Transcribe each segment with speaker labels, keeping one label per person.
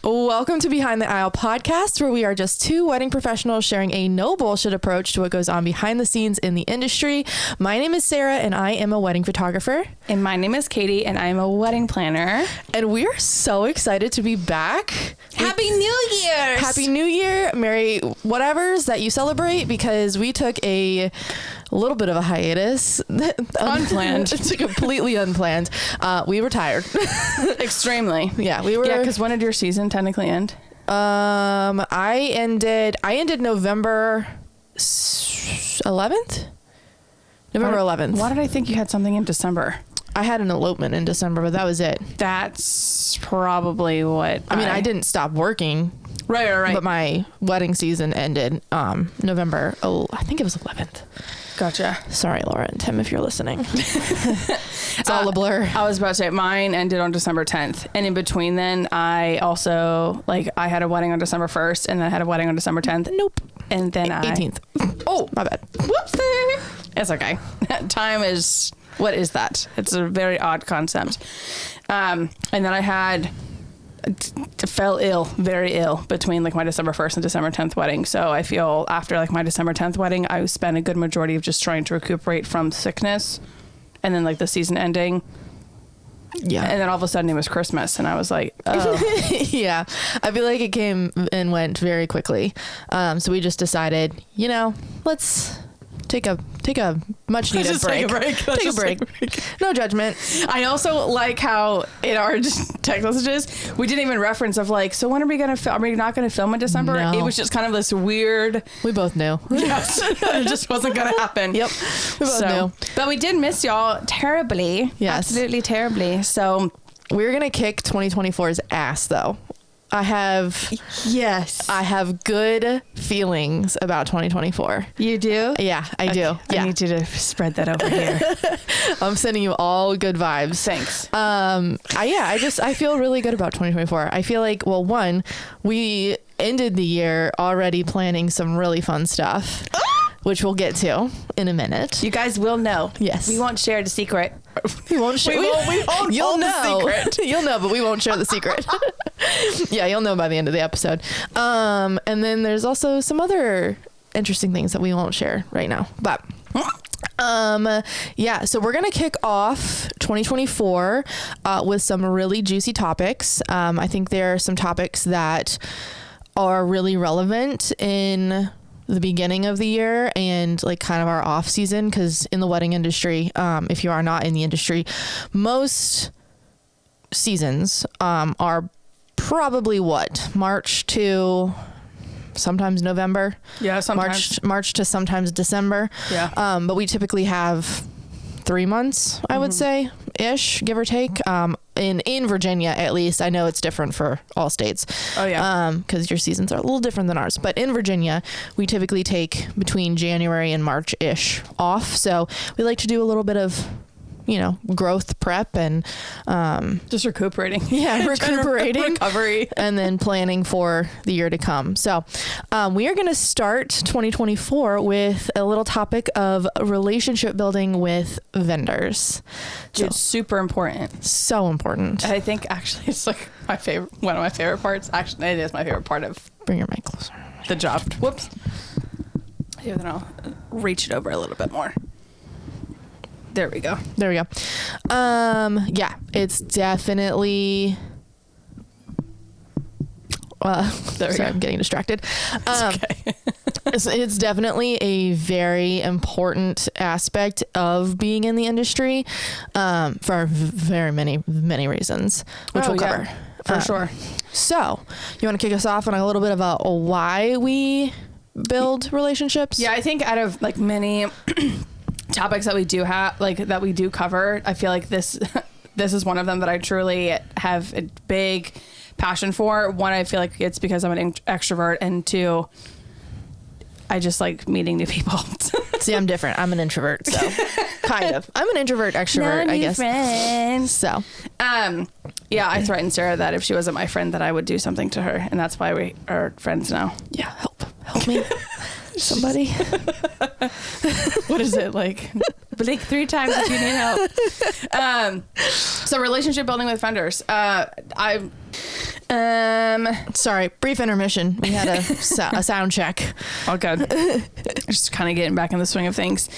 Speaker 1: Welcome to Behind the Aisle podcast, where we are just two wedding professionals sharing a no bullshit approach to what goes on behind the scenes in the industry. My name is Sarah, and I am a wedding photographer.
Speaker 2: And my name is Katie, and I'm a wedding planner.
Speaker 1: And we are so excited to be back.
Speaker 2: Happy New Year!
Speaker 1: Happy New Year, Merry whatevers that you celebrate, because we took a little bit of a hiatus.
Speaker 2: Unplanned.
Speaker 1: It's completely unplanned. We were tired.
Speaker 2: Extremely.
Speaker 1: Yeah, we were.
Speaker 2: Yeah, because when did your season technically end?
Speaker 1: I ended November 11th. November 11th.
Speaker 2: Why did I think you had something in December?
Speaker 1: I had an elopement in December, but that was it.
Speaker 2: That's probably what
Speaker 1: I didn't stop working.
Speaker 2: Right.
Speaker 1: But my wedding season ended November. I think it was 11th.
Speaker 2: Gotcha.
Speaker 1: Sorry, Laura and Tim, if you're listening. It's all a blur.
Speaker 2: I was about to say mine ended on December 10th. And in between then, I also, I had a wedding on December 1st and then I had a wedding on December 10th.
Speaker 1: Nope.
Speaker 2: And then
Speaker 1: 18th.
Speaker 2: Oh,
Speaker 1: my bad.
Speaker 2: Whoopsie. It's okay. Time is, what is that? It's a very odd concept. And then I fell ill, very ill, between my December 1st and December 10th wedding. So I feel after my December 10th wedding, I spent a good majority of just trying to recuperate from sickness, and then the season ending. Yeah. And then all of a sudden it was Christmas, and I was like, oh.
Speaker 1: Yeah. I feel like it came and went very quickly. So we just decided, let's take a much needed break. Take a break. No judgment.
Speaker 2: I also like how in our text messages we didn't even reference of so when are we gonna film? Are we not gonna film in December?
Speaker 1: No.
Speaker 2: It was just kind of this weird.
Speaker 1: We both knew.
Speaker 2: Yes, it just wasn't gonna happen.
Speaker 1: Yep. We both knew.
Speaker 2: But we did miss y'all terribly.
Speaker 1: Yes.
Speaker 2: Absolutely terribly. So
Speaker 1: we're gonna kick 2024's ass though. I have good feelings about 2024.
Speaker 2: You do?
Speaker 1: Yeah, I do. Yeah.
Speaker 2: I need you to spread that over here.
Speaker 1: I'm sending you all good vibes.
Speaker 2: Thanks.
Speaker 1: I feel really good about 2024. I feel like, well, one, we ended the year already planning some really fun stuff, which we'll get to in a minute.
Speaker 2: You guys will know.
Speaker 1: Yes.
Speaker 2: We won't share the secret.
Speaker 1: We won't share.
Speaker 2: We won't.
Speaker 1: You'll know.
Speaker 2: The secret.
Speaker 1: You'll know, but we won't share the secret. Yeah, you'll know by the end of the episode. And then there's also some other interesting things that we won't share right now. But so we're gonna kick off 2024 with some really juicy topics. I think there are some topics that are really relevant in the beginning of the year and kind of our off season, because in the wedding industry, if you are not in the industry, most seasons are probably March to sometimes November.
Speaker 2: Yeah, sometimes
Speaker 1: March to sometimes December.
Speaker 2: Yeah.
Speaker 1: But we typically have 3 months, I would say, ish, give or take. In Virginia, at least. I know it's different for all states.
Speaker 2: Oh, yeah.
Speaker 1: Because your seasons are a little different than ours. But in Virginia, we typically take between January and March-ish off. So we like to do a little bit of, growth prep and
Speaker 2: just recuperating.
Speaker 1: Yeah, recuperating.
Speaker 2: Recovery.
Speaker 1: And then planning for the year to come. So we are going to start 2024 with a little topic of relationship building with vendors.
Speaker 2: It's super important.
Speaker 1: So important.
Speaker 2: I think actually it's one of my favorite parts. Actually, it is my favorite part of
Speaker 1: Bring your mic closer.
Speaker 2: The job. Whoops. Yeah, then I'll reach it over a little bit more. There we go.
Speaker 1: It's definitely I'm getting distracted.
Speaker 2: Okay.
Speaker 1: It's definitely a very important aspect of being in the industry, for very many reasons, which we'll cover.
Speaker 2: For sure.
Speaker 1: So you want to kick us off on a little bit of a why we build relationships?
Speaker 2: Yeah, I think out of many topics that we do have, that we do cover, I feel like this is one of them that I truly have a big passion for. One, I feel like it's because I'm an extrovert, and two, I just like meeting new people.
Speaker 1: See, I'm different. I'm an introvert, so kind of. I'm an introvert extrovert, I guess.
Speaker 2: Friends.
Speaker 1: So,
Speaker 2: yeah, I threatened Sarah that if she wasn't my friend, that I would do something to her, and that's why we are friends now.
Speaker 1: Yeah, help me. Somebody.
Speaker 2: What is it like? Blink 3 times if you need help. So relationship building with vendors.
Speaker 1: Sorry, brief intermission. We had a sound check.
Speaker 2: All good. Just kind of getting back in the swing of things.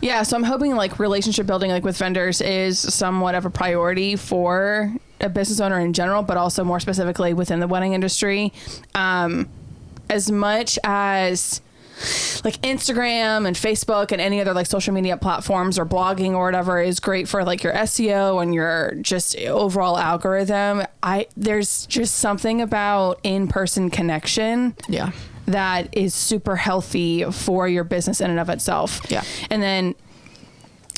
Speaker 2: Yeah, so I'm hoping like relationship building like with vendors is somewhat of a priority for a business owner in general, but also more specifically within the wedding industry. As much as like Instagram and Facebook and any other like social media platforms or blogging or whatever is great for like your SEO and your just overall algorithm, there's just something about in-person connection.
Speaker 1: Yeah.
Speaker 2: That is super healthy for your business in and of itself.
Speaker 1: Yeah.
Speaker 2: And then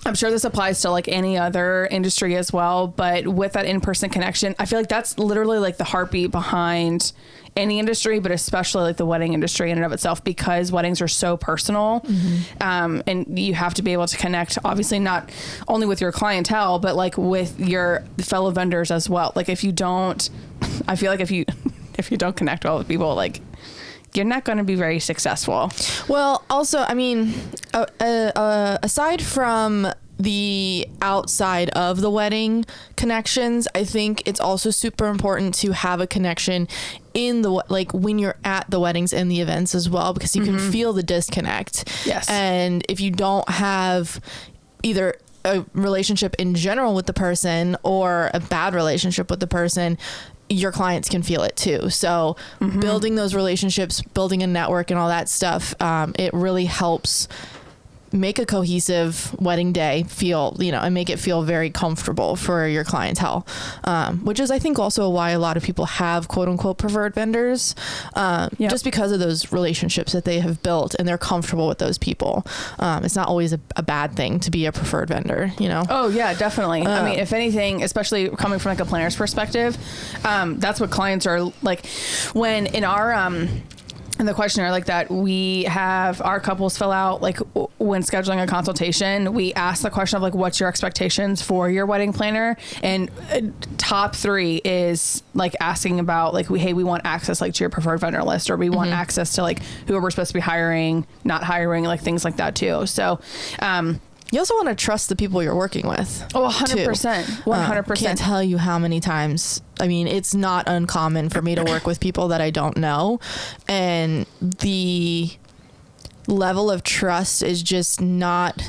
Speaker 2: I'm sure this applies to like any other industry as well, but with that in-person connection, I feel like that's literally like the heartbeat behind any industry, but especially like the wedding industry in and of itself, because weddings are so personal. Mm-hmm. And you have to be able to connect, obviously not only with your clientele, but like with your fellow vendors as well. Like if you don't, I feel like if you don't connect well with people, like you're not going to be very successful.
Speaker 1: Well, also, I mean, aside from the outside of the wedding connections, I think it's also super important to have a connection in the, like when you're at the weddings and the events as well, because you can feel the disconnect.
Speaker 2: Yes.
Speaker 1: And if you don't have either a relationship in general with the person or a bad relationship with the person, your clients can feel it too. So building those relationships, building a network and all that stuff, it really helps make a cohesive wedding day feel, and make it feel very comfortable for your clientele, which is, I think, also why a lot of people have quote unquote preferred vendors, just because of those relationships that they have built and they're comfortable with those people. It's not always a bad thing to be a preferred vendor,
Speaker 2: Oh yeah, definitely. I mean, if anything, especially coming from like a planner's perspective, that's what clients are like when in our, in the questionnaire like that we have our couples fill out, like when scheduling a consultation, we ask the question of like, what's your expectations for your wedding planner? And top 3 is like asking about like, hey, we want access like to your preferred vendor list, or we want access to like who we're supposed to be hiring, not hiring, like things like that too. So,
Speaker 1: you also want to trust the people you're working with.
Speaker 2: Oh, 100%. 100%.
Speaker 1: Can't tell you how many times. I mean, it's not uncommon for me to work with people that I don't know. And the level of trust is just not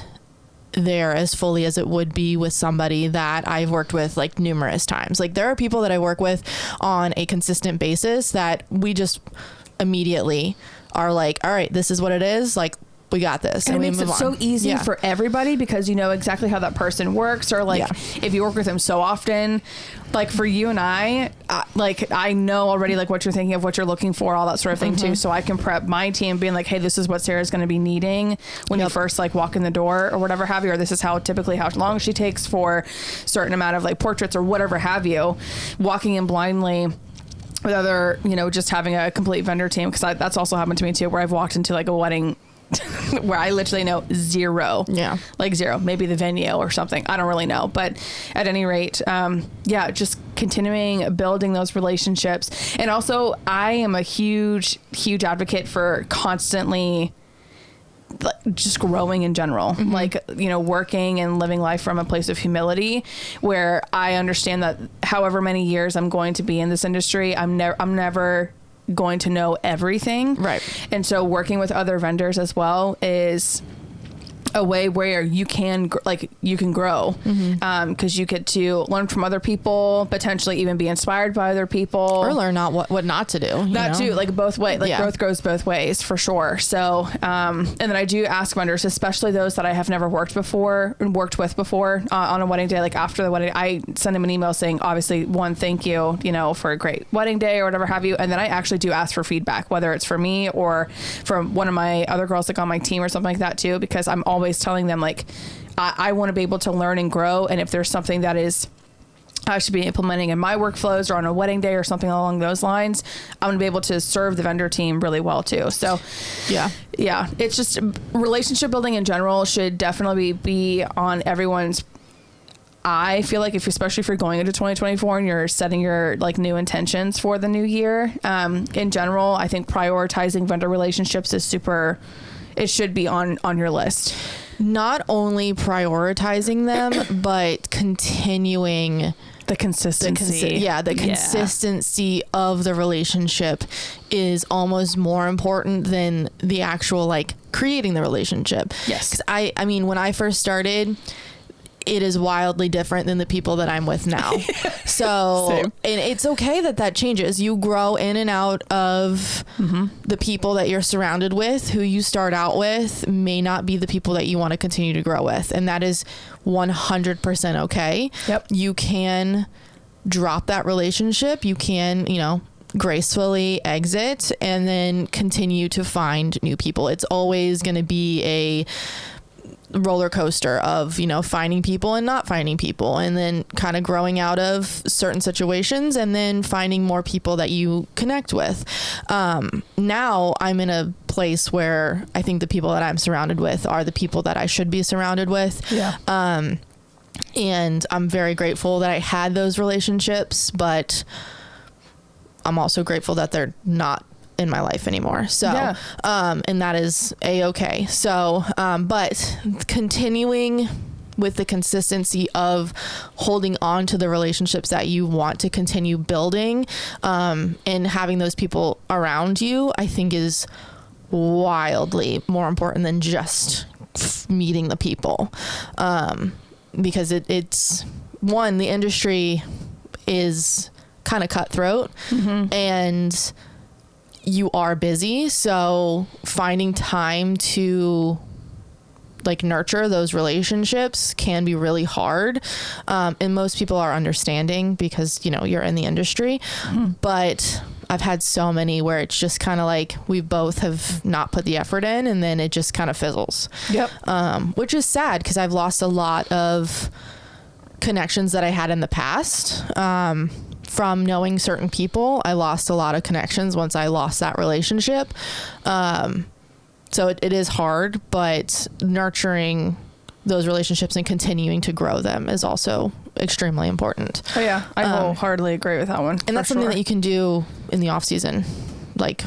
Speaker 1: there as fully as it would be with somebody that I've worked with like numerous times. Like there are people that I work with on a consistent basis that we just immediately are like, all right, this is what it is. Like, we got this.
Speaker 2: And it makes it so easy for everybody because you know exactly how that person works, or like if you work with them so often, like for you and I know already like what you're thinking of, what you're looking for, all that sort of thing too. So I can prep my team being like, hey, this is what Sarah's going to be needing when you first like walk in the door or whatever have you, or this is how long she takes for a certain amount of like portraits or whatever have you, walking in blindly with other, just having a complete vendor team. Cause that's also happened to me too, where I've walked into like a wedding where I literally know zero. Yeah. Like zero, maybe the venue or something. I don't really know. But at any rate, just continuing building those relationships. And also I am a huge, huge advocate for constantly just growing in general, like, working and living life from a place of humility where I understand that however many years I'm going to be in this industry, I'm never going to know everything. Right. And so working with other vendors as well is a way where you can grow, because you get to learn from other people, potentially even be inspired by other people,
Speaker 1: or learn what not to do.
Speaker 2: That too, like both ways, growth goes both ways for sure. So, and then I do ask vendors, especially those that I have never worked with before, on a wedding day, like after the wedding, I send them an email saying, obviously, one, thank you, for a great wedding day or whatever have you. And then I actually do ask for feedback, whether it's for me or from one of my other girls like on my team or something like that too, because I'm always telling them like, I want to be able to learn and grow. And if there's something that is I should be implementing in my workflows or on a wedding day or something along those lines, I'm going to be able to serve the vendor team really well too. So yeah, it's just relationship building in general should definitely be on everyone's. I feel like especially if you're going into 2024 and you're setting your like new intentions for the new year, in general, I think prioritizing vendor relationships is it should be on your list.
Speaker 1: not only prioritizing them, but continuing
Speaker 2: the consistency.
Speaker 1: The consistency of the relationship is almost more important than the actual like creating the relationship.
Speaker 2: Yes.
Speaker 1: 'Cause I mean, when I first started, it is wildly different than the people that I'm with now. So,
Speaker 2: Same.
Speaker 1: and it's okay that changes. You grow in and out of the people that you're surrounded with. Who you start out with may not be the people that you want to continue to grow with. And that is 100% okay.
Speaker 2: Yep.
Speaker 1: You can drop that relationship. You can, gracefully exit and then continue to find new people. It's always going to be a roller coaster of finding people and not finding people, and then kind of growing out of certain situations and then finding more people that you connect with. Now I'm in a place where I think the people that I'm surrounded with are the people that I should be surrounded with. And I'm very grateful that I had those relationships, but I'm also grateful that they're not in my life anymore. So, and that is a-okay. So, but continuing with the consistency of holding on to the relationships that you want to continue building, and having those people around you, I think is wildly more important than just meeting the people. Because it's one, the industry is kind of cutthroat, and you are busy, so finding time to like nurture those relationships can be really hard, and most people are understanding because you're in the industry. But I've had so many where it's just kind of like we both have not put the effort in, and then it just kind of fizzles. Which is sad because I've lost a lot of connections that I had in the past. From knowing certain people, I lost a lot of connections once I lost that relationship. So it is hard, but nurturing those relationships and continuing to grow them is also extremely important.
Speaker 2: Oh yeah, I wholeheartedly agree with that one.
Speaker 1: And that's something that you can do in the off season, like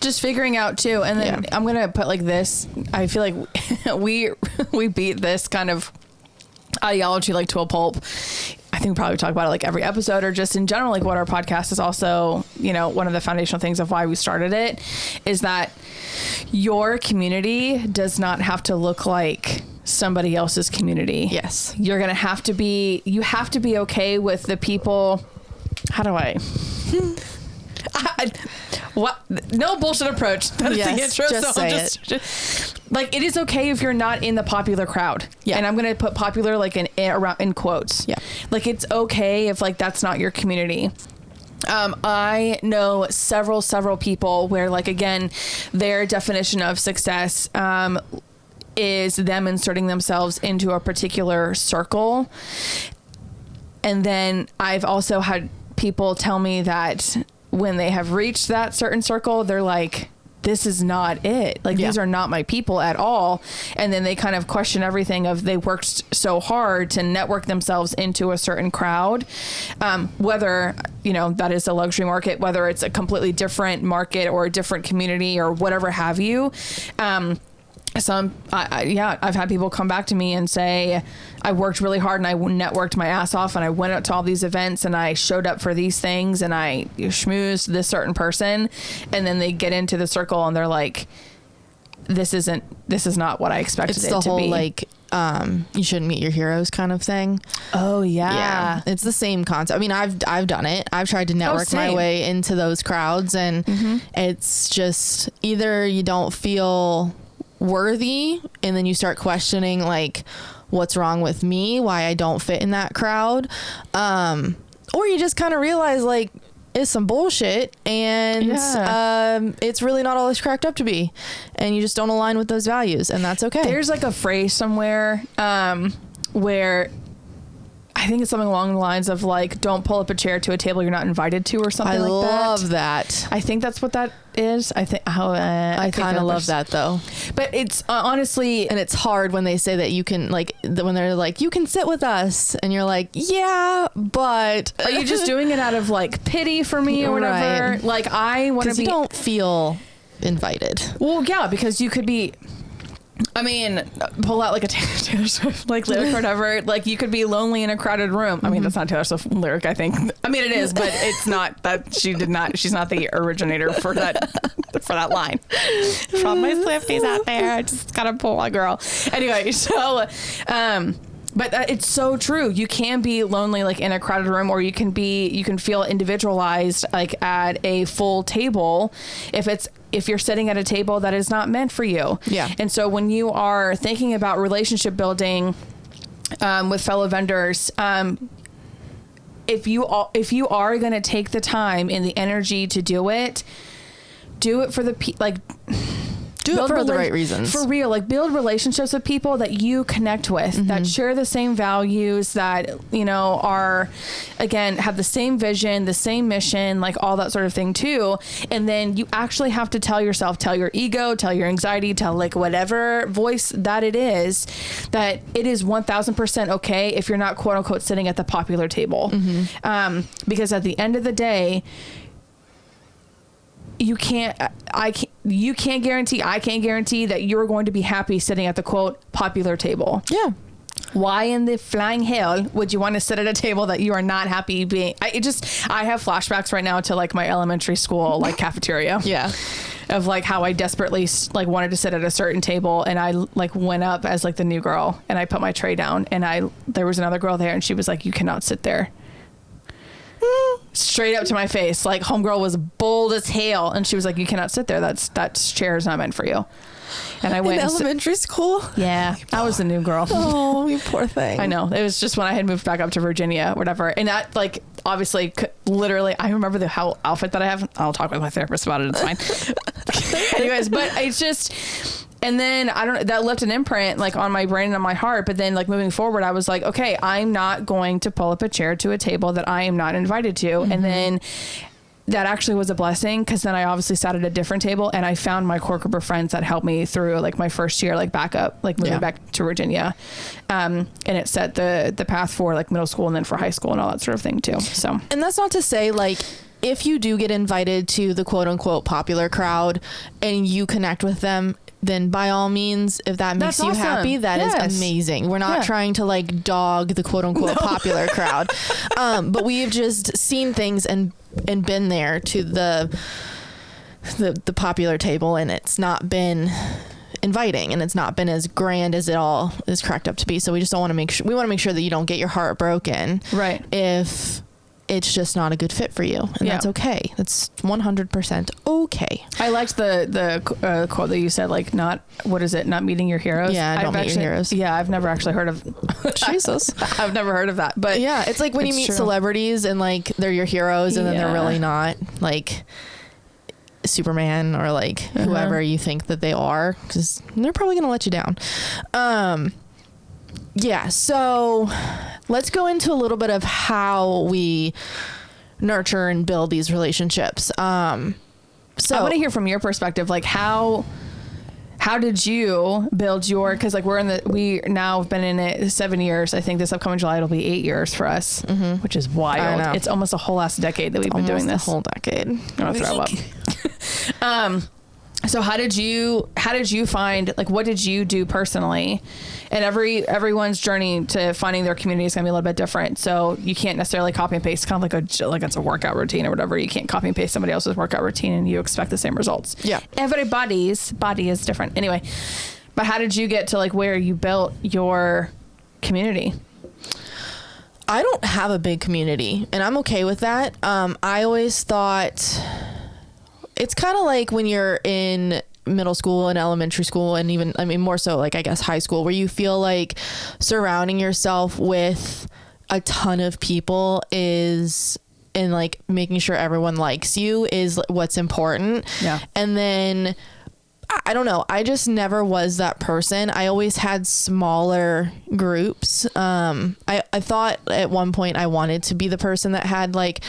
Speaker 2: just figuring out too. And then I'm gonna put like this. I feel like we beat this kind of ideology like to a pulp. I think we probably talk about it like every episode, or just in general, like what our podcast is also, one of the foundational things of why we started it is that your community does not have to look like somebody else's community.
Speaker 1: Yes.
Speaker 2: You have to be okay with the people. How do I what? No bullshit approach. That is the intro.
Speaker 1: Just
Speaker 2: so
Speaker 1: say
Speaker 2: just like, it is okay if you're not in the popular crowd.
Speaker 1: Yeah.
Speaker 2: And I'm going to put popular like in quotes.
Speaker 1: Yeah.
Speaker 2: Like, it's okay if like that's not your community. I know several people where, like, again, their definition of success is them inserting themselves into a particular circle. And then I've also had people tell me that when they have reached that certain circle, they're like, this is not it. Like, these are not my people at all. And then they kind of question everything of they worked so hard to network themselves into a certain crowd. Whether, that is a luxury market, whether it's a completely different market or a different community or whatever have you. I've had people come back to me and say, I worked really hard and I networked my ass off and I went out to all these events and I showed up for these things and I schmoozed this certain person. And then they get into the circle and they're like, this is not what I expected it to be. It's the whole
Speaker 1: like, you shouldn't meet your heroes kind of thing.
Speaker 2: Oh yeah.
Speaker 1: Yeah. It's the same concept. I mean, I've done it. I've tried to network my way into those crowds, and it's just either you don't feel worthy and then you start questioning like what's wrong with me, why I don't fit in that crowd, or you just kind of realize like it's some bullshit and it's really not all it's cracked up to be, and you just don't align with those values, and that's okay.
Speaker 2: There's like a phrase somewhere where I think it's something along the lines of like, don't pull up a chair to a table you're not invited to, or something like that. I love that. I think that's what that is. I kind of love
Speaker 1: that though.
Speaker 2: But it's honestly,
Speaker 1: and it's hard when they say that you can like, when they're like, you can sit with us, and you're like, yeah, but
Speaker 2: are you just doing it out of like pity for me or whatever? Right. Like, I want to be.
Speaker 1: You don't feel invited.
Speaker 2: Well, yeah, because you could be. I mean, pull out like a Taylor Swift like lyric or whatever. Like you could be lonely in a crowded room. I mean, that's not Taylor Swift lyric, I think. I mean, it is, but it's not that she's not the originator for that line. From my Swifties out there, I just gotta pull a girl. Anyway, so, but it's so true. You can be lonely like in a crowded room, or you can feel individualized like at a full table if you're sitting at a table that is not meant for you.
Speaker 1: Yeah.
Speaker 2: And so when you are thinking about relationship building with fellow vendors, if you are going to take the time and the energy to do it for the
Speaker 1: do it for the right reasons.
Speaker 2: For real, like build relationships with people that you connect with, that share the same values, that, you know, are, again, have the same vision, the same mission, like all that sort of thing too. And then you actually have to tell yourself, tell your ego, tell your anxiety, tell like whatever voice that it is 1000% okay if you're not quote unquote sitting at the popular table. Because at the end of the day, you can't guarantee, I can't guarantee that you're going to be happy sitting at the quote popular table.
Speaker 1: Yeah.
Speaker 2: Why in the flying hell would you want to sit at a table that you are not happy being? I have flashbacks right now to like my elementary school, like cafeteria.
Speaker 1: Yeah.
Speaker 2: Of like how I desperately like wanted to sit at a certain table, and I like went up as like the new girl, and I put my tray down, and there was another girl there, and she was like, "You cannot sit there." Straight up to my face. Like homegirl was bold as hell, and she was like, "You cannot sit there. That chair is not meant for you." And I went
Speaker 1: in elementary school.
Speaker 2: Yeah, I was the new girl.
Speaker 1: Oh, you poor thing.
Speaker 2: I know. It was just when I had moved back up to Virginia, whatever. And that, like, obviously, literally, I remember the outfit that I have. I'll talk with my therapist about it. It's fine. Anyways, but it's just. And then that left an imprint like on my brain and on my heart. But then like moving forward, I was like, okay, I'm not going to pull up a chair to a table that I am not invited to. And then that actually was a blessing, because then I obviously sat at a different table, and I found my core group of friends that helped me through like my first year, like back up, like moving back to Virginia. And it set the path for like middle school and then for high school and all that sort of thing too. So,
Speaker 1: and that's not to say like, if you do get invited to the quote unquote popular crowd and you connect with them, then by all means, if that makes you happy, that is amazing. We're not trying to like dog the quote unquote popular crowd. But we've just seen things and been there to the popular table, and it's not been inviting, and it's not been as grand as it all is cracked up to be. So we just don't want to make sure, we want to make sure that you don't get your heart broken. Right. If it's just not a good fit for you, and that's okay. That's 100% okay.
Speaker 2: I liked the quote that you said, like, not meeting your heroes.
Speaker 1: Yeah, don't meet your heroes.
Speaker 2: Yeah, I've never actually heard of
Speaker 1: Jesus.
Speaker 2: I've never heard of that. But
Speaker 1: yeah, it's like when you meet celebrities and like they're your heroes, and then they're really not, like Superman or like whoever you think that they are, because they're probably gonna let you down. Yeah, so let's go into a little bit of how we nurture and build these relationships. So
Speaker 2: I want to hear from your perspective, like how did you build your, because like we now have been in it 7 years. I think this upcoming July it'll be 8 years for us, which is wild. It's almost a whole last decade that we've been doing this.
Speaker 1: A whole decade.
Speaker 2: I'm gonna throw up. So how did you find, like, what did you do personally? And everyone's journey to finding their community is gonna be a little bit different. So you can't necessarily copy and paste, kind of like it's a workout routine or whatever. You can't copy and paste somebody else's workout routine and you expect the same results. Yeah. Everybody's body is different. Anyway, but how did you get to like where you built your community?
Speaker 1: I don't have a big community, and I'm okay with that. I always thought it's kind of like when you're in middle school and elementary school, and even, I mean, more so like, I guess, high school, where you feel like surrounding yourself with a ton of people is, and like making sure everyone likes you is what's important. Yeah. And then I don't know, I just never was that person. I always had smaller groups. I thought at one point I wanted to be the person that had like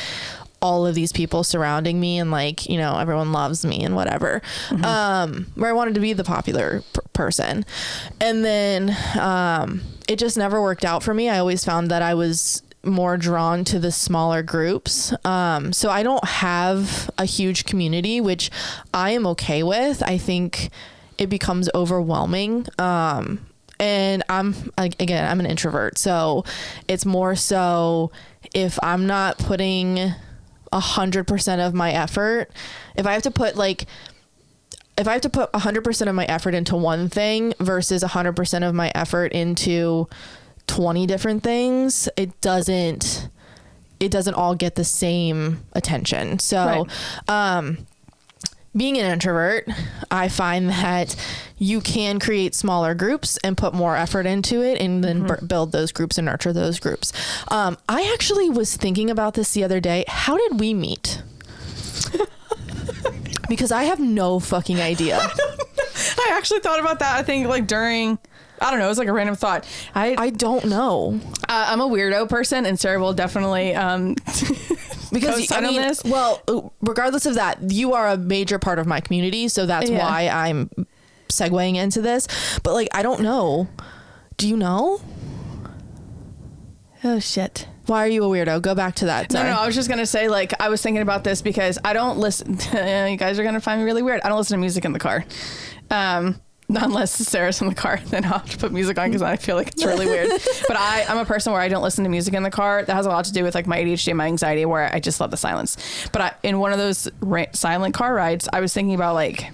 Speaker 1: all of these people surrounding me, and like, you know, everyone loves me and whatever. Where I wanted to be the popular person. And then it just never worked out for me. I always found that I was more drawn to the smaller groups. So I don't have a huge community, which I am okay with. I think it becomes overwhelming. And I'm an introvert, so it's more so if I'm not putting 100% of my effort, if I have to put 100% of my effort into one thing versus 100% of my effort into 20 different things, it doesn't all get the same attention. So, right. Being an introvert, I find that you can create smaller groups and put more effort into it and then build those groups and nurture those groups. I actually was thinking about this the other day. How did we meet? Because I have no fucking idea.
Speaker 2: I actually thought about that. I think like during, I don't know, it was like a random thought.
Speaker 1: I don't know.
Speaker 2: I'm a weirdo person, and Sarah will definitely
Speaker 1: because I mean, well, regardless of that, you are a major part of my community, so that's why I'm segueing into this. But like, I don't know. Do you know?
Speaker 2: Oh shit.
Speaker 1: Why are you a weirdo? Go back to that. Sorry.
Speaker 2: No, I was just gonna say, like, I was thinking about this because I don't listen. You guys are gonna find me really weird. I don't listen to music in the car. Unless Sarah's in the car, then I'll have to put music on because I feel like it's really weird. But I'm a person where I don't listen to music in the car. That has a lot to do with like my ADHD and my anxiety, where I just love the silence. But in one of those silent car rides, I was thinking about like,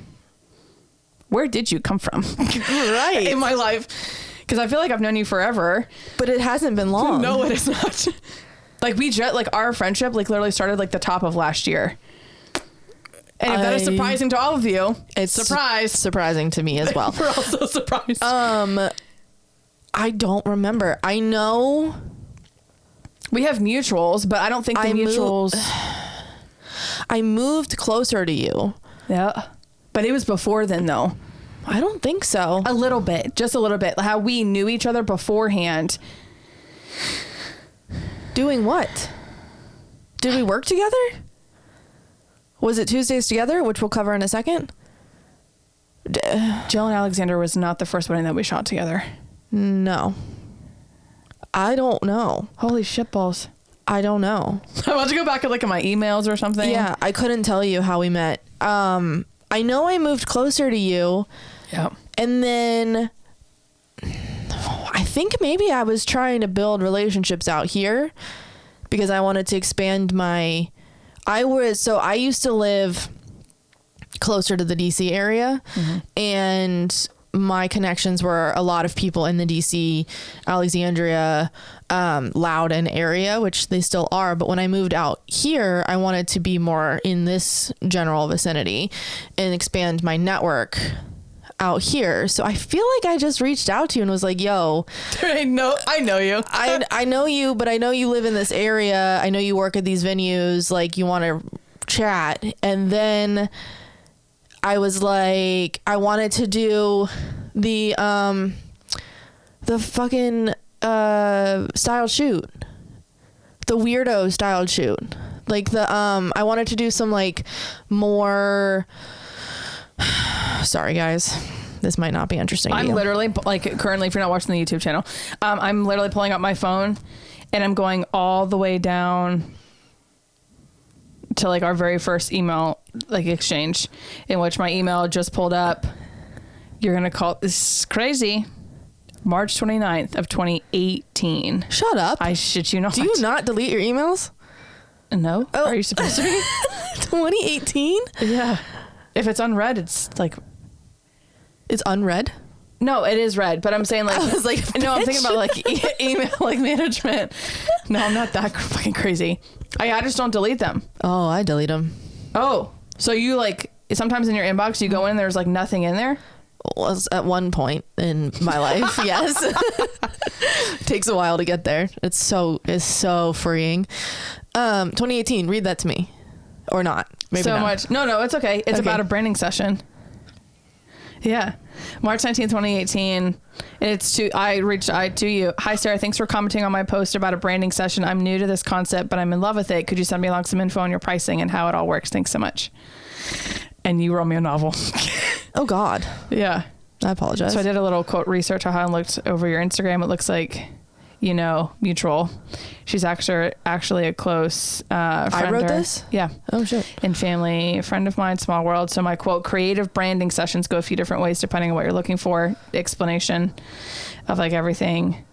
Speaker 2: where did you come from?
Speaker 1: Right.
Speaker 2: In my life. Because I feel like I've known you forever.
Speaker 1: But it hasn't been long.
Speaker 2: No, it is not. Like our friendship like literally started like the top of last year. And if that is surprising to all of you, it's
Speaker 1: surprising to me as well.
Speaker 2: We're also surprised.
Speaker 1: I don't remember. I know
Speaker 2: we have mutuals, but I don't think the mutuals.
Speaker 1: I moved closer to you.
Speaker 2: Yeah. But it was before then though.
Speaker 1: I don't think so.
Speaker 2: A little bit. Just a little bit. How we knew each other beforehand.
Speaker 1: Doing what? Did we work together? Was it Tuesdays Together, which we'll cover in a second?
Speaker 2: Jill and Alexander was not the first wedding that we shot together.
Speaker 1: No. I don't know.
Speaker 2: Holy shitballs.
Speaker 1: I don't know.
Speaker 2: I'm about to go back and look at my emails or something.
Speaker 1: Yeah, I couldn't tell you how we met. I know I moved closer to you.
Speaker 2: Yeah.
Speaker 1: And then I think maybe I was trying to build relationships out here because I wanted to expand I used to live closer to the DC area, and my connections were a lot of people in the DC, Alexandria, Loudoun area, which they still are. But when I moved out here, I wanted to be more in this general vicinity and expand my network out here. So I feel like I just reached out to you and was like, yo,
Speaker 2: I know you.
Speaker 1: I know you, but I know you live in this area. I know you work at these venues. Like, you want to chat. And then I was like, I wanted to do the fucking styled shoot, the weirdo styled shoot. Like I wanted to do some like more. Sorry guys, this might not be interesting to you.
Speaker 2: I'm literally like, currently, if you're not watching the YouTube channel, I'm literally pulling up my phone and I'm going all the way down to like our very first email like exchange, in which my email just pulled up. You're gonna call this crazy. March 29th of 2018.
Speaker 1: Shut up.
Speaker 2: I shit you not.
Speaker 1: Do you not delete your emails?
Speaker 2: No.
Speaker 1: Oh.
Speaker 2: Are you supposed to be?
Speaker 1: 2018?
Speaker 2: Yeah. If it's unread, it's like,
Speaker 1: it's unread?
Speaker 2: No, it is read, but I'm saying like,
Speaker 1: I was like,
Speaker 2: no, I'm thinking about like email, like management. No, I'm not that fucking crazy. I just don't delete them.
Speaker 1: Oh, I delete them.
Speaker 2: Oh, so you like, sometimes in your inbox, you go in and there's like nothing in there?
Speaker 1: Well, at one point in my life, yes. Takes a while to get there. It's so freeing. 2018, read that to me. Or not. Maybe
Speaker 2: so
Speaker 1: not.
Speaker 2: much. No, it's okay. It's about a branding session. Yeah. March 19th, 2018. I reached out to you. Hi, Sarah. Thanks for commenting on my post about a branding session. I'm new to this concept, but I'm in love with it. Could you send me along some info on your pricing and how it all works? Thanks so much. And you wrote me a novel.
Speaker 1: Oh, God.
Speaker 2: Yeah.
Speaker 1: I apologize.
Speaker 2: So I did a little quote research on how I looked over your Instagram. It looks like mutual. She's actually a close friend.
Speaker 1: I wrote this?
Speaker 2: Yeah.
Speaker 1: Oh, shit.
Speaker 2: And family, friend of mine, small world. So my quote, creative branding sessions go a few different ways depending on what you're looking for. Explanation of like everything.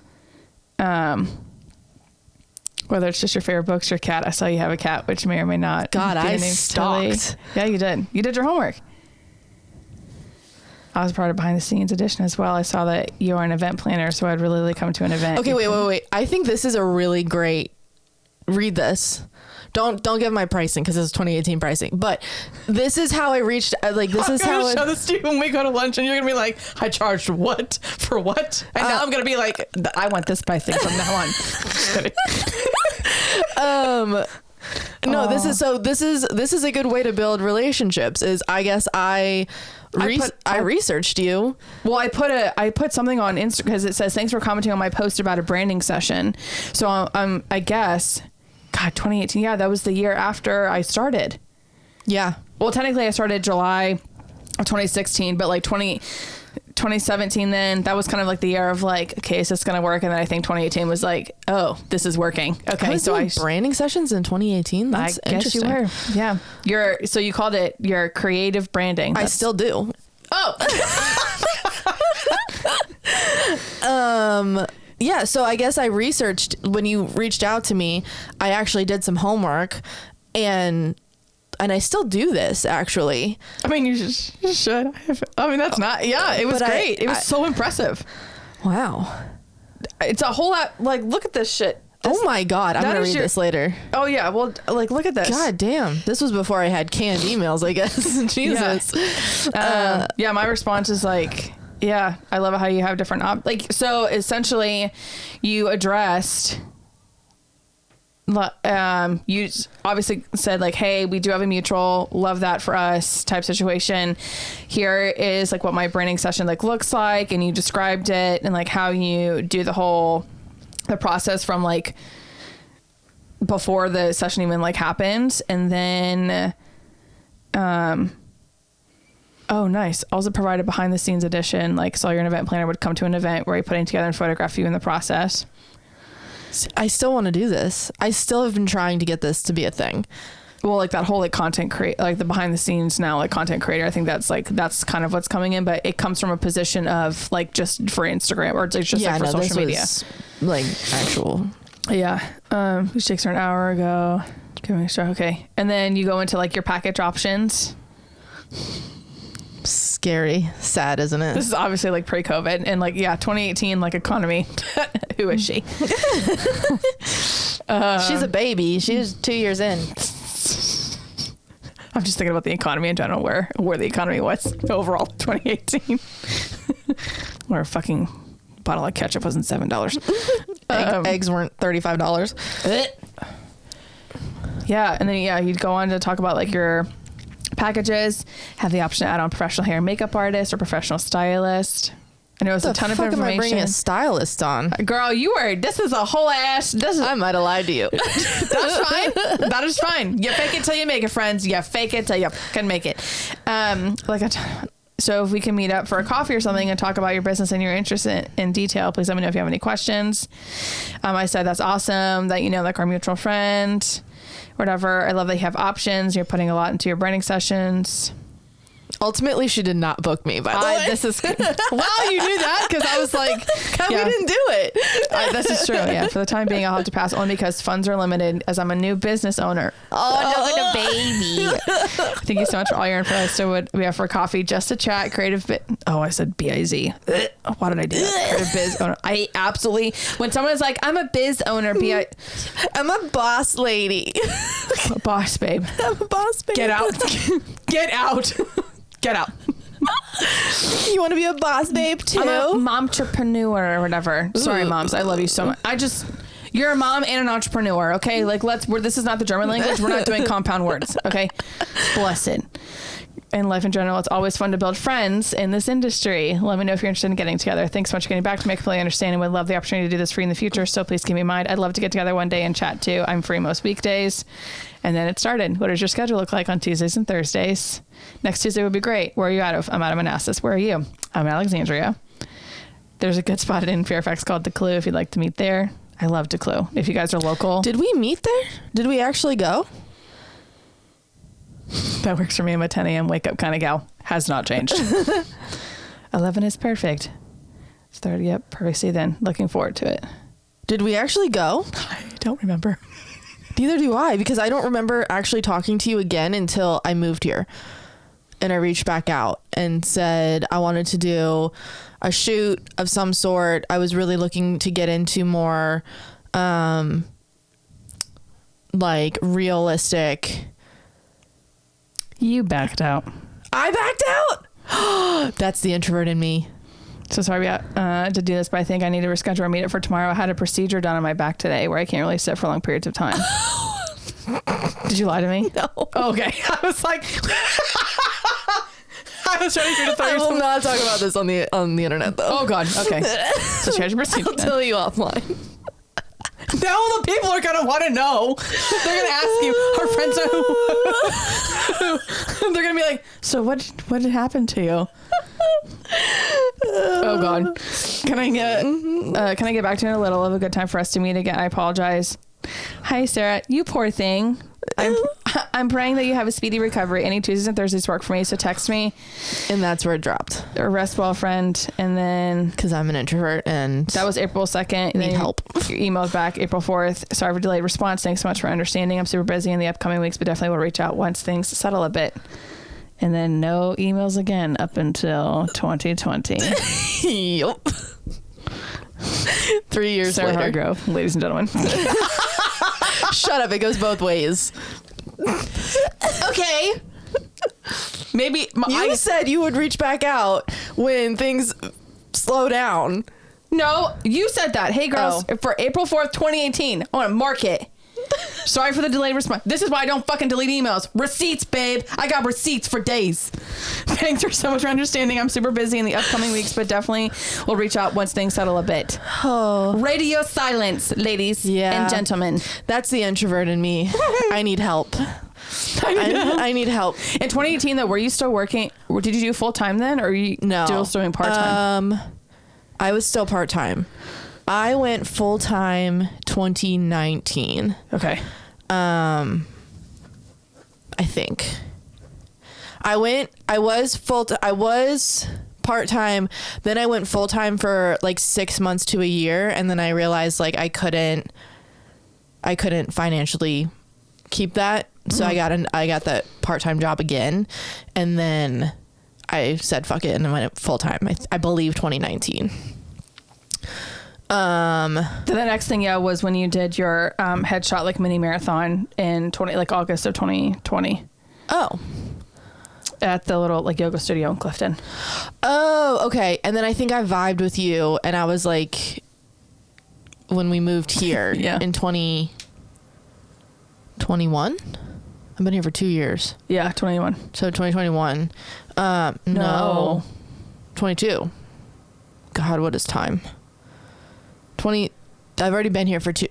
Speaker 2: Whether it's just your favorite books, your cat. I saw you have a cat, which may or may not.
Speaker 1: God, I stalked.
Speaker 2: Yeah, you did. You did your homework. I was part of behind the scenes edition as well. I saw that you are an event planner, so I'd really come to an event.
Speaker 1: Okay, wait. I think this is a really great, read this. Don't give my pricing because it's 2018 pricing, but this is how I reached, this is how
Speaker 2: show this to you when we go to lunch and you're going to be like, I charged what for what? And now I'm going to be like, I want this pricing from now on. Just kidding.
Speaker 1: No, this is a good way to build relationships is I guess I researched you.
Speaker 2: Well, I put something on Instagram because it says, thanks for commenting on my post about a branding session. So I guess, God, 2018. Yeah, that was the year after I started.
Speaker 1: Yeah.
Speaker 2: Well, technically I started July of 2016, but like 2017 then, that was kind of like the year of like, okay, is this going to work? And then I think 2018 was like, oh, this is working. Okay.
Speaker 1: So I branding sessions in 2018. That's
Speaker 2: I guess you were. Yeah. So you called it your creative branding.
Speaker 1: I still do.
Speaker 2: Oh,
Speaker 1: yeah. So I guess I researched when you reached out to me, I actually did some homework and I still do this actually.
Speaker 2: I mean, you should. I mean, that's not, yeah, it was great. It was so impressive.
Speaker 1: Wow.
Speaker 2: It's a whole lot, like, look at this shit.
Speaker 1: Oh my God. I'm going to read this later.
Speaker 2: Oh yeah. Well, like, look at this.
Speaker 1: God damn. This was before I had canned emails, I guess. Jesus.
Speaker 2: Yeah. My response is like, yeah, I love how you have different, so essentially you addressed, you obviously said like, hey, we do have a mutual, love that for us type situation. Here is like what my branding session like looks like. And you described it and like how you do the process from like before the session even like happened. And then, oh, nice. Also provided behind the scenes edition. Like, so you're an event planner would come to an event where you're putting together and photograph you in the process.
Speaker 1: I still want to do this. I still have been trying to get this to be a thing.
Speaker 2: Well, like that whole like content create, like the behind the scenes now, like content creator, I think that's kind of what's coming in, but it comes from a position of like just for Instagram or just like for social media.
Speaker 1: Like actual.
Speaker 2: Yeah. Which takes her an hour ago. Okay. And then you go into like your package options.
Speaker 1: Scary, sad, isn't it?
Speaker 2: This is obviously like pre-COVID and like, yeah, 2018, like economy. Who is she?
Speaker 1: She's a baby. She's 2 years in.
Speaker 2: I'm just thinking about the economy in general, where the economy was overall 2018. Where a fucking bottle of ketchup wasn't $7.
Speaker 1: Eggs weren't $35.
Speaker 2: Yeah. And then, you'd go on to talk about like your packages, have the option to add on professional hair and makeup artist or professional stylist. I know it's a ton of information. Am I bringing
Speaker 1: a stylist on?
Speaker 2: Girl, this is a whole ass.
Speaker 1: I might have lied to you.
Speaker 2: That's fine. That is fine. You fake it till you make it, friends. You fake it till you can make it. So if we can meet up for a coffee or something and talk about your business and your interest in detail, please let me know if you have any questions. I said, that's awesome that, like our mutual friend, whatever. I love that you have options. You're putting a lot into your branding sessions.
Speaker 1: Ultimately, she did not book me, by the way.
Speaker 2: This is, wow, you knew that? Because I was like,
Speaker 1: we didn't do it.
Speaker 2: This is true. Yeah. For the time being, I'll have to pass only because funds are limited as I'm a new business owner.
Speaker 1: Oh, no, baby.
Speaker 2: Thank you so much for all your info. So we have for coffee just to chat. I said B-I-Z. Why did I do that? Creative biz owner. I absolutely, when someone is like, I'm a biz owner,
Speaker 1: I'm a boss lady.
Speaker 2: I'm a boss babe.
Speaker 1: I'm a boss babe.
Speaker 2: Get out. Get out. Get out.
Speaker 1: You want to be a boss babe too?
Speaker 2: I'm a momtrepreneur or whatever. Sorry, moms. I love you so much. You're a mom and an entrepreneur. Okay. Like this is not the German language. We're not doing compound words. Okay. Blessed. In life in general, it's always fun to build friends in this industry. Let me know if you're interested in getting together. Thanks so much for getting back to me. I completely understand and would love the opportunity to do this for you in the future. So please keep me in mind. I'd love to get together one day and chat too. I'm free most weekdays. And then it started. What does your schedule look like on Tuesdays and Thursdays? Next Tuesday would be great. Where are you out of? I'm out of Manassas. Where are you? I'm in Alexandria. There's a good spot in Fairfax called The Clue if you'd like to meet there. I love The Clue. If you guys are local.
Speaker 1: Did we meet there? Did we actually go?
Speaker 2: That works for me. I'm a 10 a.m. wake up kind of gal. Has not changed. 11 is perfect. It's 30 up. Perfect. See then. Looking forward to it.
Speaker 1: Did we actually go?
Speaker 2: I don't remember.
Speaker 1: Neither do I, because I don't remember actually talking to you again until I moved here. And I reached back out and said I wanted to do a shoot of some sort. I was really looking to get into more like realistic.
Speaker 2: You backed out.
Speaker 1: I backed out? That's the introvert in me.
Speaker 2: So sorry we had to do this, but I think I need to reschedule a meetup for tomorrow. I had a procedure done on my back today where I can't really sit for long periods of time. Did you lie to me?
Speaker 1: No.
Speaker 2: Oh, okay. I was like, I was trying to throw
Speaker 1: I will not talk about this on the internet though.
Speaker 2: Oh God. Okay. So she has your procedure.
Speaker 1: I'll tell you offline.
Speaker 2: Now the people are gonna want to know. They're gonna ask you. Our friends are. They're gonna be like, so what did happen to you? Oh God. Can I get back to you in a little of a good time for us to meet again? I apologize. Hi Sarah, you poor thing. I'm praying that you have a speedy recovery. Any Tuesdays and Thursdays work for me, so text me.
Speaker 1: And that's where it dropped.
Speaker 2: Or rest well, friend. And then
Speaker 1: because I'm an introvert and
Speaker 2: that was April 2nd.
Speaker 1: Need help.
Speaker 2: You emailed back April 4th. Sorry for delayed response. Thanks so much for understanding. I'm super busy in the upcoming weeks, but definitely will reach out once things settle a bit. And then no emails again up until 2020.
Speaker 1: Yup. 3 years
Speaker 2: Sarah
Speaker 1: later.
Speaker 2: Hargrove, ladies and gentlemen.
Speaker 1: Shut up. It goes both ways. Okay.
Speaker 2: Maybe
Speaker 1: You said you would reach back out when things slow down.
Speaker 2: No, you said that. Hey girls, for April 4th, 2018. I want to mark it. Sorry for the delayed response. This is why I don't fucking delete emails. Receipts, babe. I got receipts for days. Thanks for so much for understanding. I'm super busy in the upcoming weeks, but definitely will reach out once things settle a bit.
Speaker 1: Oh.
Speaker 2: Radio silence, ladies and gentlemen.
Speaker 1: That's the introvert in me. I need help. I need help.
Speaker 2: In 2018, though, were you still working? Did you do full time then, or are you still doing part time?
Speaker 1: I was still part time. I went full time 2019.
Speaker 2: Okay.
Speaker 1: I think I was part time. Then I went full time for like 6 months to a year, and then I realized like I couldn't financially keep that. So I got that part time job again, and then I said fuck it and I went full time. I believe 2019.
Speaker 2: The next thing, was when you did your headshot like mini marathon in August of 2020.
Speaker 1: Oh.
Speaker 2: At the little like yoga studio in Clifton.
Speaker 1: Oh, okay. And then I think I vibed with you, and I was like, when we moved here in 2021. I've been here for 2 years.
Speaker 2: Yeah, 21.
Speaker 1: So 2021. No. 22. God, what is time? I've already been here for 2.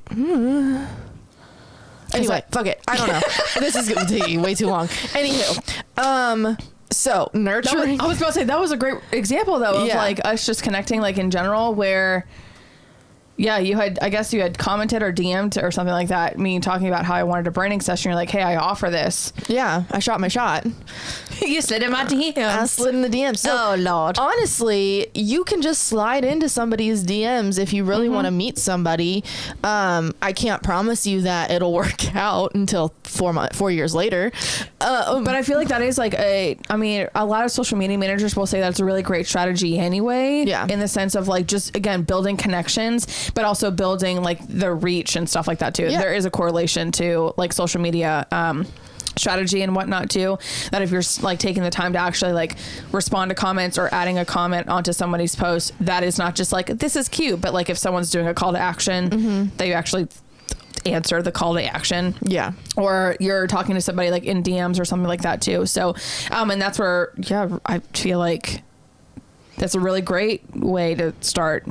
Speaker 1: Anyway, fuck it. I don't know. This is going to take way too long. Anywho, so nurturing.
Speaker 2: I was about to say that was a great example though of like us just connecting like in general where. Yeah, you had commented or DM'd or something like that, me talking about how I wanted a branding session. You're like, hey, I offer this.
Speaker 1: Yeah, I shot my shot.
Speaker 2: You slid in my DMs.
Speaker 1: I slid in the DMs. So,
Speaker 2: oh, Lord.
Speaker 1: Honestly, you can just slide into somebody's DMs if you really want to meet somebody. I can't promise you that it'll work out until 4 years later.
Speaker 2: But I feel like that is like a lot of social media managers will say that's a really great strategy anyway. Yeah. In the sense of like just, again, building connections, but also building like the reach and stuff like that too. Yeah. There is a correlation to like social media strategy and whatnot too, that if you're like taking the time to actually like respond to comments or adding a comment onto somebody's post, that is not just like, this is cute, but like if someone's doing a call to action, that you actually answer the call to action. Yeah. Or you're talking to somebody like in DMs or something like that too. So, and that's where, I feel like that's a really great way to start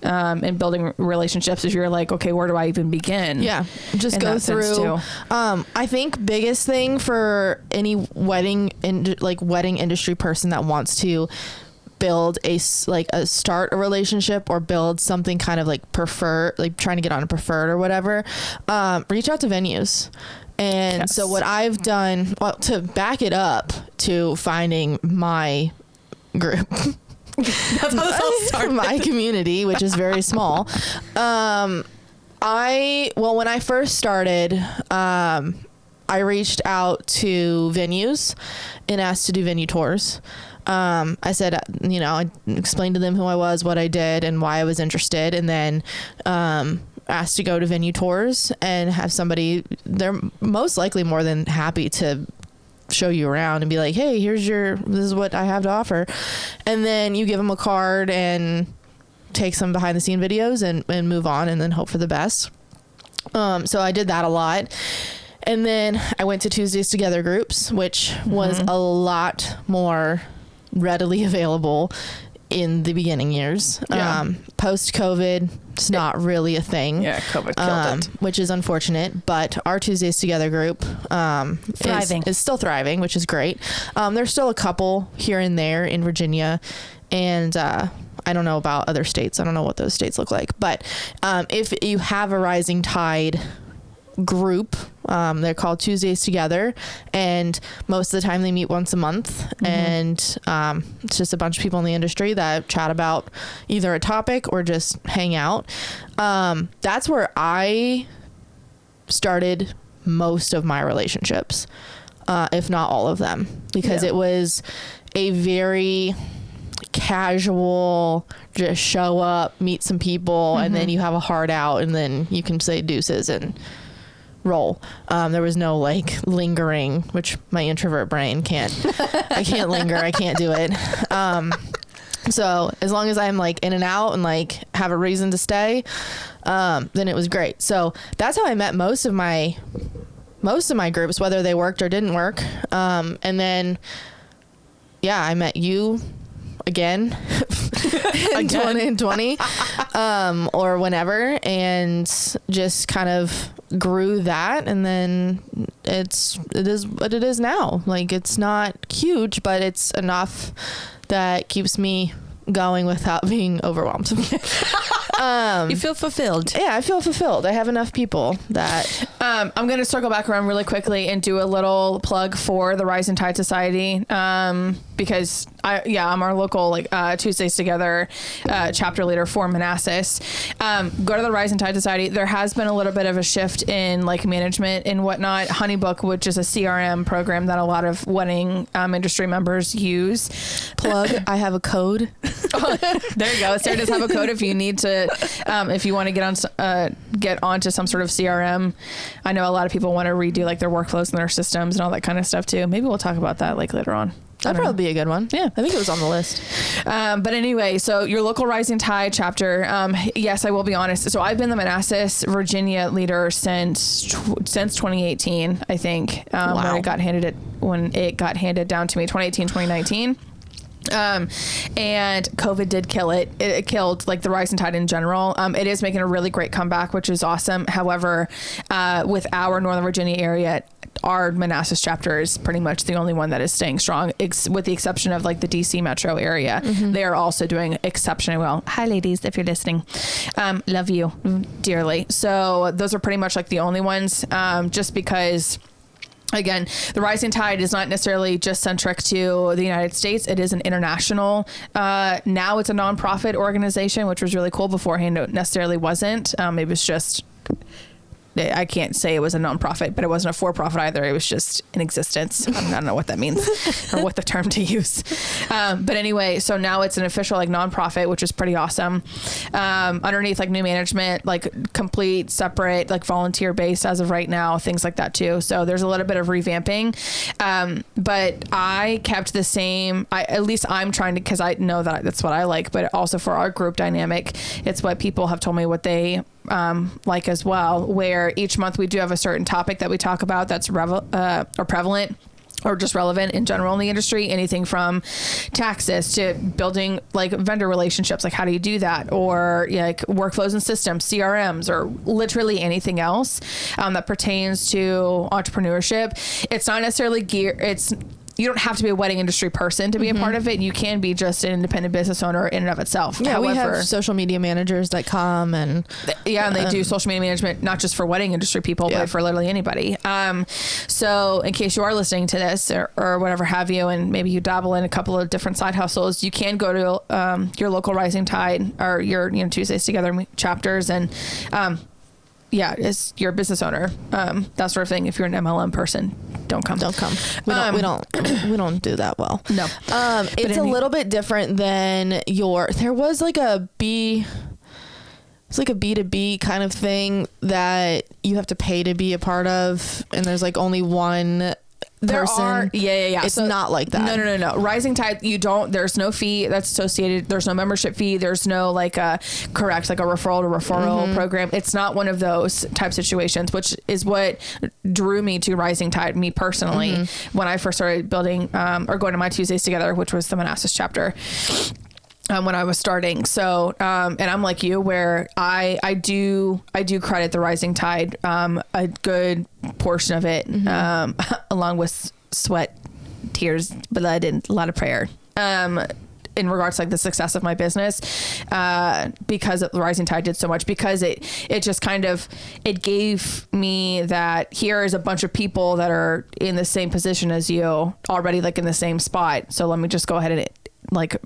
Speaker 2: in building relationships if you're like, okay, where do I even begin? Yeah. Just go through. I think biggest thing for any wedding industry person that wants to
Speaker 1: build a start a relationship or build something kind of like preferred, like trying to get on a preferred or whatever, reach out to venues. And
Speaker 2: Yes.
Speaker 1: so what I've done, well, to back it up to finding my group,
Speaker 2: That's how this all started.
Speaker 1: my community, which is very small. When I first started, I reached out to venues and asked to do venue tours. I said, I explained to them who I was, what I did, and why I was interested, and then asked to go to venue tours and have somebody. They're most likely more than happy to show you around and be like, hey, this is what I have to offer. And then you give them a card and take some behind the scene videos and move on and then hope for the best. So I did that a lot. And then I went to Tuesdays Together groups, which was a lot more readily available in the beginning years.
Speaker 2: Yeah.
Speaker 1: Post-COVID, it's not really a thing.
Speaker 2: Yeah, COVID killed it.
Speaker 1: Which is unfortunate, but our Tuesdays Together group
Speaker 2: Thriving.
Speaker 1: is still thriving, which is great. There's still a couple here and there in Virginia, and I don't know about other states. I don't know what those states look like. But if you have a Rising Tide group, they're called Tuesdays Together, and most of the time they meet once a month, and it's just a bunch of people in the industry that chat about either a topic or just hang out. That's where I started most of my relationships, if not all of them, because it was a very casual, just show up, meet some people, and then you have a heart out, and then you can say deuces and roll. There was no like lingering, which my introvert brain can't. I can't linger. I can't do it. So as long as I'm like in and out and like have a reason to stay, then it was great. So that's how I met most of my groups, whether they worked or didn't work. And then, I met you again in 2020 or whenever, and just kind of grew that, and then it is what it is now. Like, it's not huge, but it's enough that keeps me going without being overwhelmed.
Speaker 2: You feel fulfilled.
Speaker 1: Yeah, I feel fulfilled. I have enough people that
Speaker 2: I'm going to circle back around really quickly and do a little plug for the Rising Tide Society, because I'm our local Tuesdays Together chapter leader for Manassas. Go to the Rising Tide Society. There has been a little bit of a shift in like management and whatnot. Honeybook, which is a CRM program that a lot of wedding industry members use.
Speaker 1: plug. I have a code.
Speaker 2: There you go. Sarah does have a code if you need to, if you want to get onto some sort of CRM. I know a lot of people want to redo like their workflows and their systems and all that kind of stuff too. Maybe we'll talk about that like later on.
Speaker 1: That'd probably be a good one.
Speaker 2: Yeah.
Speaker 1: I think it was on the list.
Speaker 2: But anyway, so your local Rising Tide chapter, yes, I will be honest. So I've been the Manassas, Virginia leader since 2018, I think,
Speaker 1: Wow.
Speaker 2: when it got handed down to me, 2018, 2019. And COVID did kill it. It killed like the Rising Tide in general. It is making a really great comeback, which is awesome. However, with our Northern Virginia area, our Manassas chapter is pretty much the only one that is staying strong, with the exception of like the DC metro area. They are also doing exceptionally well. Hi ladies, if you're listening, love you dearly. So those are pretty much like the only ones, just because, again, the Rising Tide is not necessarily just centric to the United States. It is an international, now it's a nonprofit organization, which was really cool. Beforehand, it necessarily wasn't. It was just, I can't say it was a nonprofit, but it wasn't a for-profit either. It was just in existence. I don't know what that means or what the term to use. But anyway, so now it's an official like nonprofit, which is pretty awesome. Underneath like new management, like complete separate, like volunteer based as of right now, things like that too. So there's a little bit of revamping. But I kept the same, at least I'm trying to, cause I know that that's what I like, but also for our group dynamic, it's what people have told me what they like as well, where each month we do have a certain topic that we talk about that's or prevalent or just relevant in general in the industry. Anything from taxes to building like vendor relationships, like how do you do that, or like workflows and systems, CRMs, or literally anything else that pertains to entrepreneurship. It's not necessarily you don't have to be a wedding industry person to be a part of it. You can be just an independent business owner in and of itself.
Speaker 1: Yeah,
Speaker 2: However,
Speaker 1: we have social media managers that come and
Speaker 2: they do social media management, not just for wedding industry people, but for literally anybody. So in case you are listening to this or whatever have you, and maybe you dabble in a couple of different side hustles, you can go to your local Rising Tide or your Tuesdays Together chapters and as your business owner, that sort of thing. If you're an MLM person, don't come. We don't do that well.
Speaker 1: No. It's a little bit different than there was like it's like a B2B kind of thing that you have to pay to be a part of, and there's like only one person. It's not like that.
Speaker 2: No. Rising Tide, there's no fee that's associated. There's no membership fee. There's no like a referral program. It's not one of those type situations, which is what drew me to Rising Tide, me personally, when I first started building or going to my Tuesdays Together, which was the Manassas chapter. When I was starting. So, and I'm like you, where I do credit the Rising Tide, a good portion of it, along with sweat, tears, blood, and a lot of prayer, in regards to like the success of my business, because the Rising Tide did so much, because it just kind of, it gave me that here is a bunch of people that are in the same position as you already, like in the same spot. So let me just go ahead and like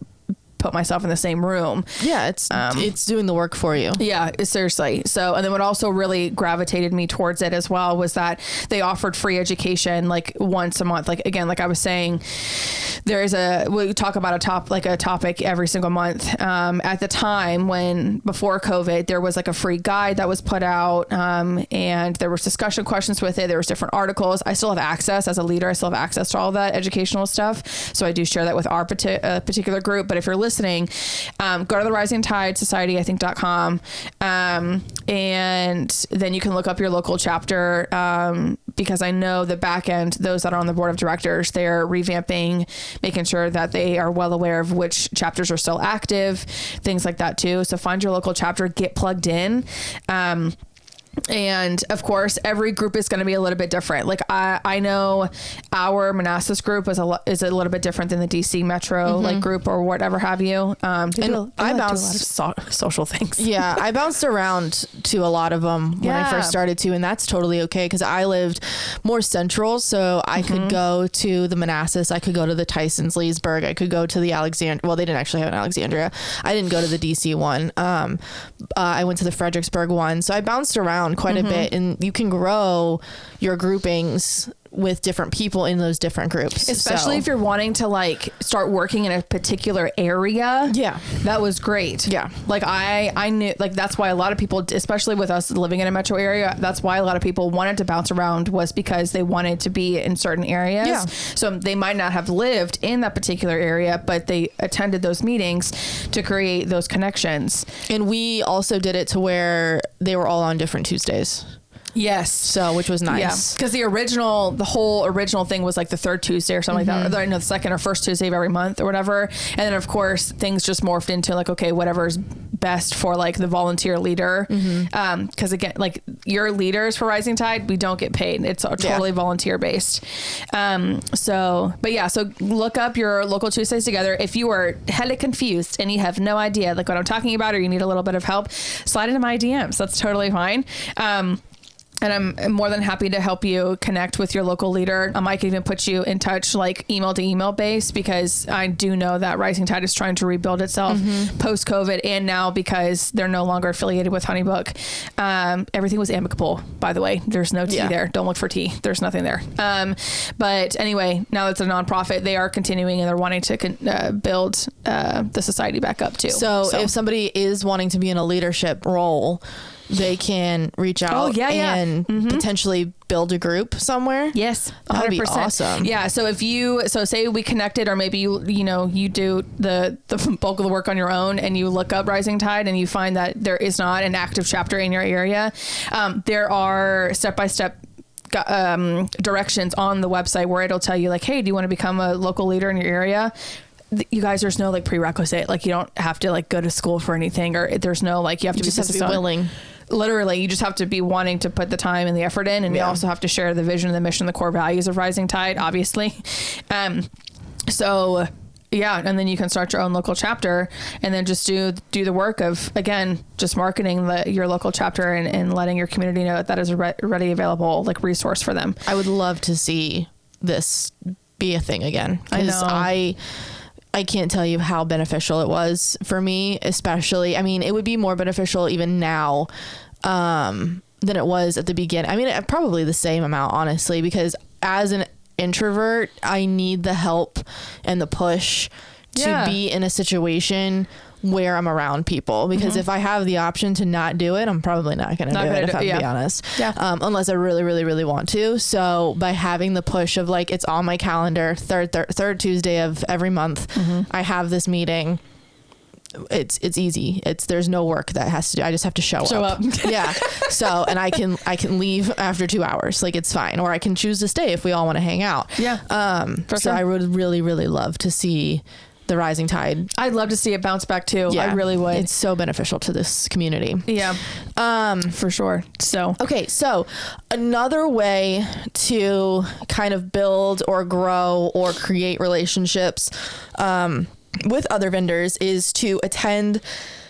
Speaker 2: put myself in the same room.
Speaker 1: Yeah, it's doing the work for you.
Speaker 2: Yeah, seriously. So, and then what also really gravitated me towards it as well was that they offered free education like once a month. Like, again, like I was saying, we talk about a topic every single month. At the time before COVID, there was like a free guide that was put out, and there was discussion questions with it. There was different articles. I still have access as a leader. I still have access to all that educational stuff. So I do share that with our particular group. But if you're listening, go to the Rising Tide Society, I think.com. And then you can look up your local chapter, because I know the back end, those that are on the board of directors, they're revamping, making sure that they are well aware of which chapters are still active, things like that too. So find your local chapter, get plugged in. And of course, every group is going to be a little bit different. Like I know our Manassas group is a little bit different than the DC Metro like group or whatever have you. I bounced social things.
Speaker 1: Yeah, I bounced around to a lot of them when I first started to, and that's totally okay because I lived more central, so I could go to the Manassas, I could go to the Tysons, Leesburg, I could go to the Alexandria. Well, they didn't actually have an Alexandria. I didn't go to the DC one. I went to the Fredericksburg one, so I bounced around quite a bit, and you can grow your groupings with different people in those different groups,
Speaker 2: especially if you're wanting to like start working in a particular area.
Speaker 1: Yeah,
Speaker 2: that was great.
Speaker 1: Yeah,
Speaker 2: like I knew, like that's why a lot of people, especially with us living in a metro area, that's why a lot of people wanted to bounce around, was because they wanted to be in certain areas. Yeah. So they might not have lived in that particular area, but they attended those meetings to create those connections.
Speaker 1: And we also did it to where they were all on different Tuesdays.
Speaker 2: Yes.
Speaker 1: So, which was nice.
Speaker 2: Yeah. Because the whole original thing was like the third Tuesday or something like that. Or the second or first Tuesday of every month or whatever. And then of course things just morphed into like, okay, whatever's best for like the volunteer leader. Because again, like your leaders for Rising Tide, we don't get paid. It's totally volunteer based. So look up your local Tuesdays Together. If you are hella confused and you have no idea like what I'm talking about, or you need a little bit of help, slide into my DMs. That's totally fine. And I'm more than happy to help you connect with your local leader. I might even put you in touch, like email to email base, because I do know that Rising Tide is trying to rebuild itself post COVID, and now because they're no longer affiliated with Honeybook. Everything was amicable, by the way. There's no tea there. Don't look for tea. There's nothing there. But anyway, now that it's a nonprofit, they are continuing and they're wanting to build the society back up too.
Speaker 1: So if somebody is wanting to be in a leadership role, they can reach out and potentially build a group somewhere.
Speaker 2: Yes, 100%.
Speaker 1: That'd be awesome.
Speaker 2: Yeah. So say we connected, or maybe you do the bulk of the work on your own, and you look up Rising Tide and you find that there is not an active chapter in your area. There are step-by-step directions on the website where it'll tell you like, hey, do you want to become a local leader in your area? You guys, there's no like prerequisite. Like you don't have to like go to school for anything, or there's no like you have to
Speaker 1: just have to be willing.
Speaker 2: literally, you just have to be wanting to put the time and the effort in, and you also have to share the vision, the mission, the core values of Rising Tide, obviously. So yeah, and then you can start your own local chapter, and then just do the work of, again, just marketing your local chapter and letting your community know that is a ready, available like resource for them.
Speaker 1: I would love to see this be a thing again, because I can't tell you how beneficial it was for me, especially. I mean, it would be more beneficial even now than it was at the beginning. I mean, probably the same amount, honestly, because as an introvert, I need the help and the push to be in a situation where I'm around people, because if I have the option to not do it, I'm probably not going to do it, if I'm be honest. Unless I really, really, really want to. So by having the push of like, it's on my calendar, third Tuesday of every month, I have this meeting. It's easy. There's no work that has to do. I just have to show up. Yeah. So, and I can leave after 2 hours. Like, it's fine. Or I can choose to stay if we all want to hang out.
Speaker 2: Yeah.
Speaker 1: So I would really, really love to see the Rising Tide.
Speaker 2: I'd love to see it bounce back too.
Speaker 1: Yeah,
Speaker 2: I really would.
Speaker 1: It's so beneficial to this community.
Speaker 2: Yeah. For sure. So,
Speaker 1: okay. So another way to kind of build or grow or create relationships, with other vendors is to attend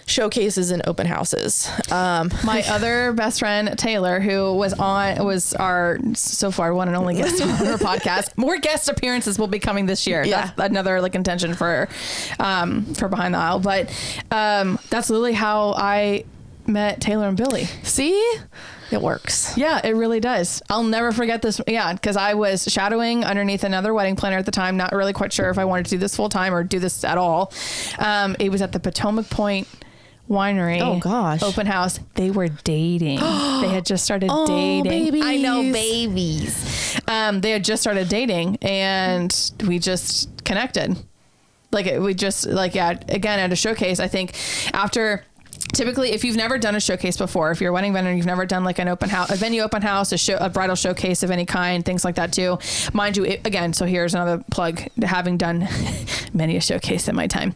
Speaker 1: showcases and open houses.
Speaker 2: My other best friend, Taylor, who was our so far one and only guest on our podcast. More guest appearances will be coming this year.
Speaker 1: Yeah.
Speaker 2: That's another like intention for Behind the Aisle. But that's literally how I met Taylor and Billy.
Speaker 1: See? It works.
Speaker 2: Yeah, it really does. I'll never forget this. Yeah, because I was shadowing underneath another wedding planner at the time, not really quite sure if I wanted to do this full time or do this at all. It was at the Potomac Point Winery.
Speaker 1: Oh gosh.
Speaker 2: Open house. They were dating. They had just started dating.
Speaker 1: Babies.
Speaker 2: I know, babies. They had just started dating, and we just connected. Again, at a showcase, I think typically, if you've never done a showcase before, if you're a wedding vendor, you've never done like an open house, a venue open house, a bridal showcase of any kind, things like that too. Mind you, again, so here's another plug, having done many a showcase in my time.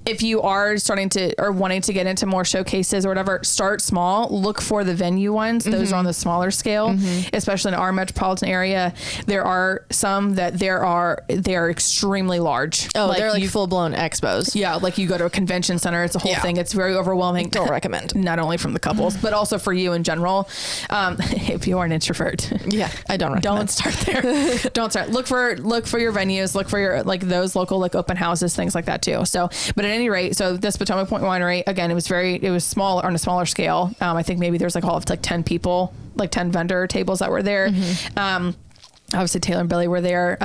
Speaker 2: If you are starting to or wanting to get into more showcases or whatever, start small. Look for the venue ones. Those are on the smaller scale, especially in our metropolitan area. There are some that they are extremely large.
Speaker 1: Oh, they're like full blown expos.
Speaker 2: Yeah, like you go to a convention center, it's a whole thing. It's very overwhelming.
Speaker 1: Don't recommend.
Speaker 2: Not only from the couples, but also for you in general. If you are an introvert,
Speaker 1: I don't recommend.
Speaker 2: Don't start there. Don't start. Look for your venues. Look for your like those local like open houses, things like that too. So, but at any rate, so this Potomac Point Winery, again, it was small on a smaller scale. I think maybe there's like all of like 10 people, like 10 vendor tables that were there. Obviously Taylor and Billy were there,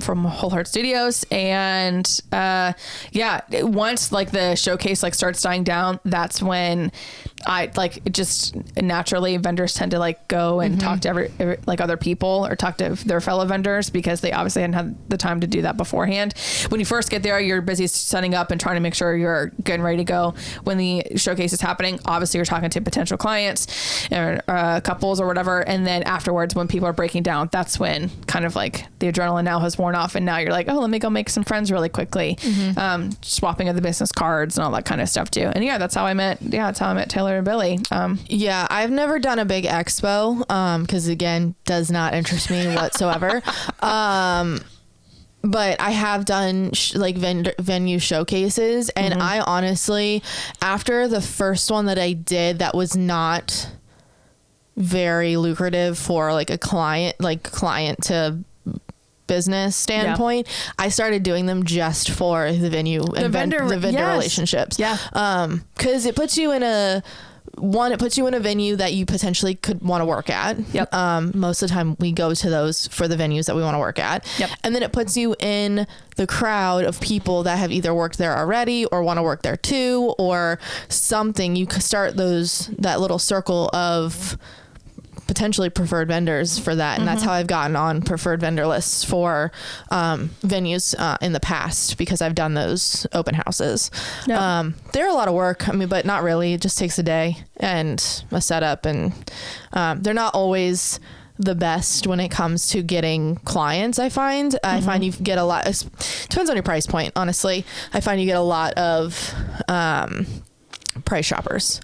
Speaker 2: from Whole Heart Studios. And, once like the showcase like starts dying down, that's when just naturally vendors tend to like go and talk to every like other people or talk to their fellow vendors, because they obviously hadn't had the time to do that beforehand. When you first get there, you're busy setting up and trying to make sure you're good and ready to go. When the showcase is happening, obviously you're talking to potential clients or couples or whatever. And then afterwards, when people are breaking down, that's when kind of like the adrenaline now has worn off, and now you're like, oh, let me go make some friends really quickly. Swapping of the business cards and all that kind of stuff too. And that's how I met Taylor and Billy.
Speaker 1: I've never done a big expo, because again, does not interest me whatsoever. But I have done venue showcases, and I honestly, after the first one that I did, that was not very lucrative for like a client to business standpoint. I started doing them just for the venue and vendor relationships. Because it puts you in a venue that you potentially could want to work at. Most of the time we go to those for the venues that we want to work at. And then it puts you in the crowd of people that have either worked there already or want to work there too, or something. You could start that little circle of potentially preferred vendors for that. And that's how I've gotten on preferred vendor lists for venues in the past, because I've done those open houses. They're a lot of work, but not really. It just takes a day and a setup, and they're not always the best when it comes to getting clients. I find you get a lot, it depends on your price point, honestly. I find you get a lot of price shoppers.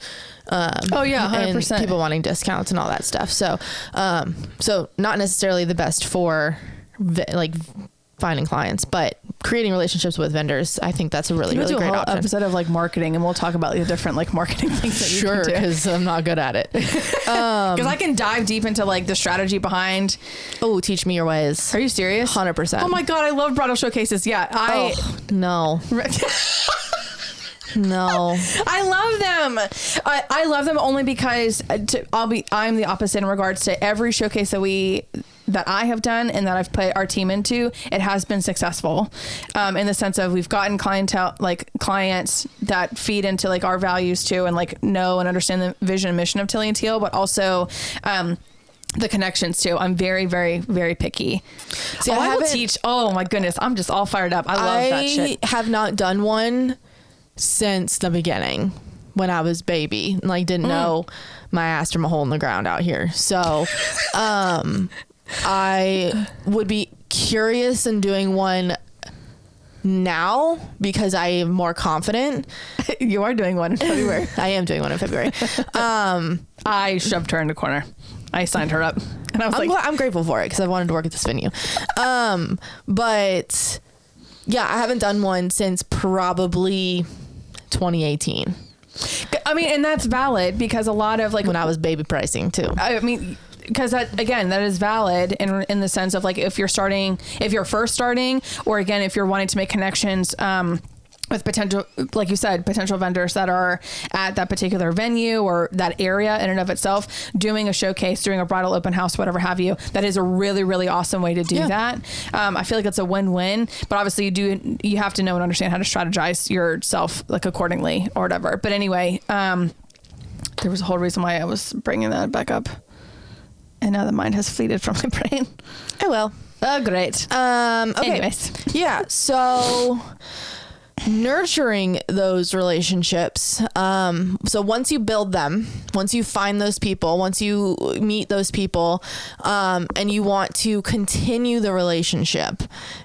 Speaker 2: Oh yeah, 100%.
Speaker 1: And people wanting discounts and all that stuff. So, so not necessarily the best for like finding clients, but creating relationships with vendors. I think that's a really great option.
Speaker 2: Episode of like marketing, and we'll talk about the different like marketing things that you
Speaker 1: sure,
Speaker 2: can do.
Speaker 1: because I'm not good at it.
Speaker 2: Because I can dive deep into like the strategy behind.
Speaker 1: Oh, teach me your ways.
Speaker 2: Are you serious?
Speaker 1: 100%.
Speaker 2: Oh my god, I love bridal showcases. Yeah,
Speaker 1: no. No,
Speaker 2: I love them. I love them only because I'm the opposite in regards to every showcase that I have done and that I've put our team into. It has been successful, in the sense of we've gotten clients that feed into like our values too, and like know and understand the vision and mission of Tilly and Teal, but also, the connections too. I'm very, very, very picky. See, I will teach. Oh my goodness. I'm just all fired up. I love that shit.
Speaker 1: I have not done one since the beginning when I was baby, like didn't know my ass from a hole in the ground out here. So, I would be curious in doing one now because I am more confident.
Speaker 2: You are doing one in February.
Speaker 1: I am doing one in February.
Speaker 2: I shoved her in the corner. I signed her up, and I was
Speaker 1: I'm grateful for it because I wanted to work at this venue. But yeah, I haven't done one since probably 2018.
Speaker 2: I mean, and that's valid because a lot of like
Speaker 1: when I was baby pricing too.
Speaker 2: I mean, because that is valid in the sense of like if you're first starting, or again, if you're wanting to make connections, with potential, like you said, potential vendors that are at that particular venue or that area in and of itself, doing a showcase, doing a bridal open house, whatever have you, that is a really, really awesome way to do that. I feel like it's a win-win, but obviously you have to know and understand how to strategize yourself like accordingly or whatever. But anyway, there was a whole reason why I was bringing that back up, and now the mind has fleeted from my brain.
Speaker 1: Oh, well.
Speaker 2: Oh, great.
Speaker 1: Okay.
Speaker 2: Anyways.
Speaker 1: Yeah. So nurturing those relationships. So once you build them, once you find those people, once you meet those people, and you want to continue the relationship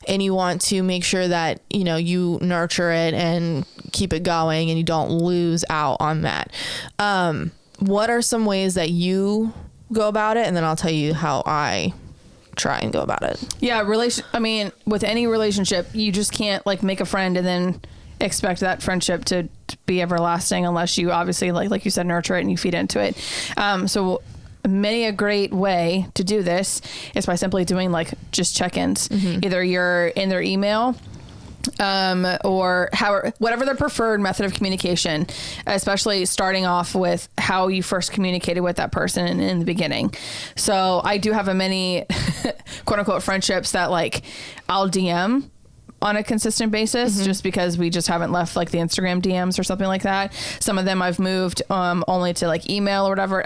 Speaker 1: and you want to make sure that, you know, you nurture it and keep it going and you don't lose out on that. What are some ways that you go about it? And then I'll tell you how I try and go about it.
Speaker 2: Yeah. I mean, with any relationship, you just can't like make a friend and then expect that friendship to be everlasting unless you obviously like you said, nurture it and you feed into it. So many a great way to do this is by simply doing like just check-ins. Either you're in their email, or whatever their preferred method of communication, especially starting off with how you first communicated with that person in the beginning. So I do have many quote unquote friendships that like I'll DM on a consistent basis, just because we just haven't left like the Instagram DMs or something like that. Some of them I've moved only to like email or whatever.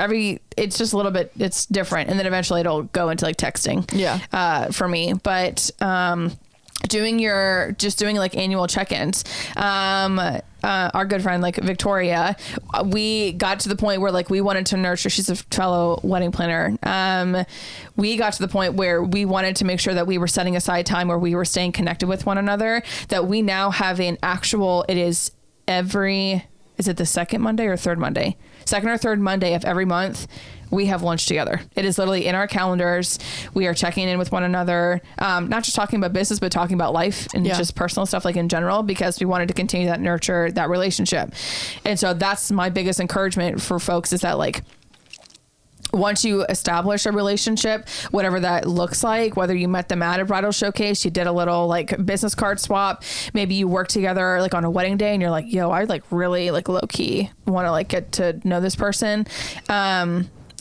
Speaker 2: It's just a little bit, it's different. And then eventually it'll go into like texting for me. But doing like annual check-ins. Our good friend, like Victoria, we got to the point where like we wanted to nurture, she's a fellow wedding planner. We got to the point where we wanted to make sure that we were setting aside time where we were staying connected with one another, that we now have is it the second Monday or third Monday? Second or third Monday of every month, we have lunch together. It is literally in our calendars. We are checking in with one another, not just talking about business, but talking about life and just personal stuff, like in general, because we wanted to continue that nurture that relationship. And so that's my biggest encouragement for folks, is that like, once you establish a relationship, whatever that looks like, whether you met them at a bridal showcase, you did a little like business card swap, maybe you work together like on a wedding day and you're like, yo, I like really like low key want to like get to know this person,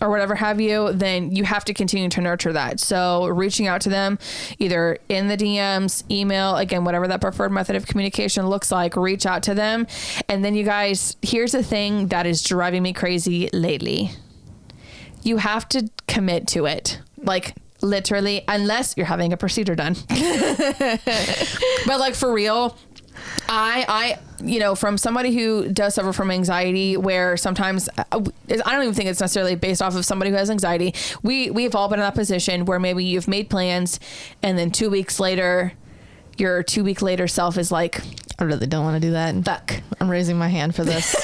Speaker 2: or whatever have you, then you have to continue to nurture that. So reaching out to them either in the DMs, email, again, whatever that preferred method of communication looks like, reach out to them. And then you guys, here's the thing that is driving me crazy lately. You have to commit to it. Like literally, unless you're having a procedure done. But like for real, I, you know, from somebody who does suffer from anxiety, where sometimes I don't even think it's necessarily based off of somebody who has anxiety. We've all been in that position where maybe you've made plans and then 2 weeks later, your 2 week later self is like,
Speaker 1: I really don't want to do that.
Speaker 2: Fuck.
Speaker 1: I'm raising my hand for this.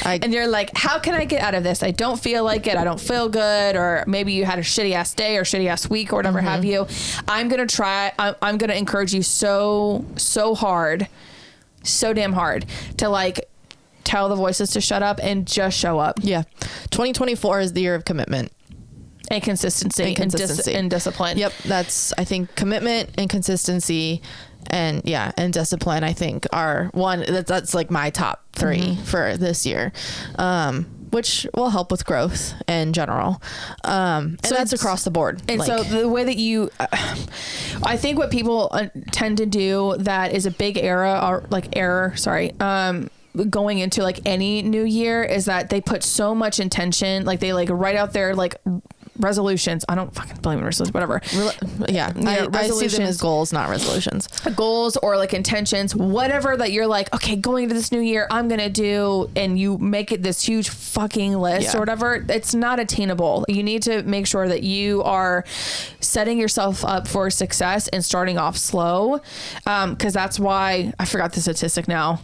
Speaker 2: and you're like, how can I get out of this? I don't feel like it. I don't feel good. Or maybe you had a shitty ass day or shitty ass week or whatever have you. I'm going to encourage you so hard, so damn hard to like tell the voices to shut up and just show up.
Speaker 1: Yeah. 2024 is the year of commitment.
Speaker 2: And consistency. And discipline.
Speaker 1: Yep. That's, I think, commitment and consistency and discipline, I think, are that's like my top 3 for this year, which will help with growth in general. And so that's across the board.
Speaker 2: And so the way that you, I think what people tend to do that is a big error, going into like any new year, is that they put so much intention, like they like write out their like resolutions. I don't fucking believe in resolutions, whatever.
Speaker 1: I see them as goals, not resolutions.
Speaker 2: Goals or like intentions, whatever that you're like, okay, going into this new year, I'm going to do, and you make it this huge fucking list or whatever. It's not attainable. You need to make sure that you are setting yourself up for success and starting off slow. 'Cause that's why I forgot the statistic now.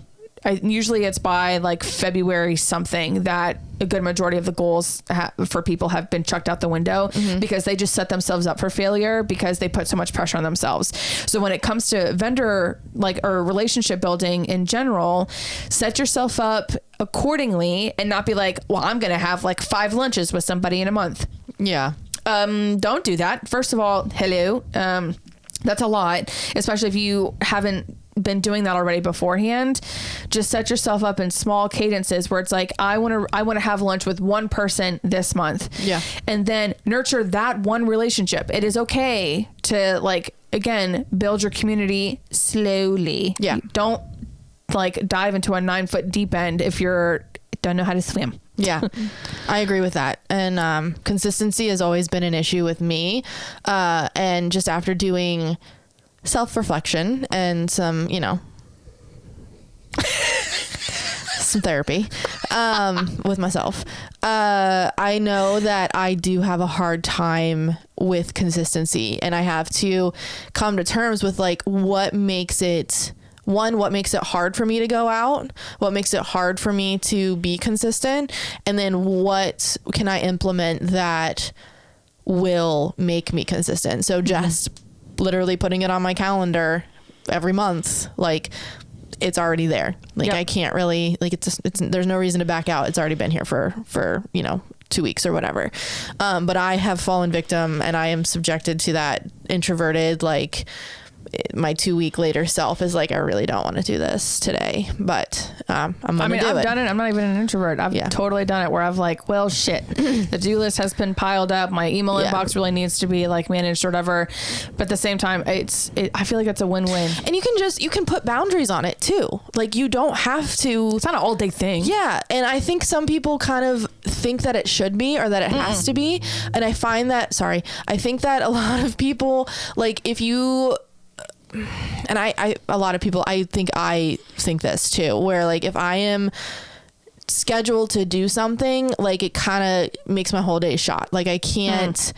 Speaker 2: Usually it's by like February something that a good majority of the goals for people have been chucked out the window because they just set themselves up for failure because they put so much pressure on themselves. So when it comes to vendor or relationship building in general, set yourself up accordingly and not be like, well, I'm going to have like 5 lunches with somebody in a month.
Speaker 1: Yeah.
Speaker 2: Don't do that. First of all, hello. That's a lot, especially if you haven't been doing that already beforehand. Just set yourself up in small cadences where it's like, I want to have lunch with one person this month.
Speaker 1: Yeah.
Speaker 2: And then nurture that one relationship. It is okay to like, again, build your community slowly.
Speaker 1: Yeah.
Speaker 2: Don't like dive into a 9-foot deep end if don't know how to swim.
Speaker 1: Yeah, I agree with that. And consistency has always been an issue with me. And just after doing self-reflection and some, some therapy with myself, I know that I do have a hard time with consistency, and I have to come to terms with like what makes it hard for me to go out, what makes it hard for me to be consistent, and then what can I implement that will make me consistent. So just literally putting it on my calendar every month, like it's already there. Like I can't really, like it's there's no reason to back out. It's already been here for 2 weeks or whatever. But I have fallen victim, and I am subjected to that introverted, like my 2 week later self is like, I really don't want to do this today, but I'm gonna do it.
Speaker 2: I've done it. I'm not even an introvert. I've totally done it where I've like, well, shit, the do list has been piled up. My email inbox really needs to be like managed or whatever. But at the same time, I feel like it's a win-win.
Speaker 1: And you can put boundaries on it too. Like you don't have to.
Speaker 2: It's not an all day thing.
Speaker 1: Yeah. And I think some people kind of think that it should be, or that it has to be. And I think that a lot of people, like if you, and a lot of people, I think this too, where like if I am scheduled to do something, like it kind of makes my whole day shot. Like I can't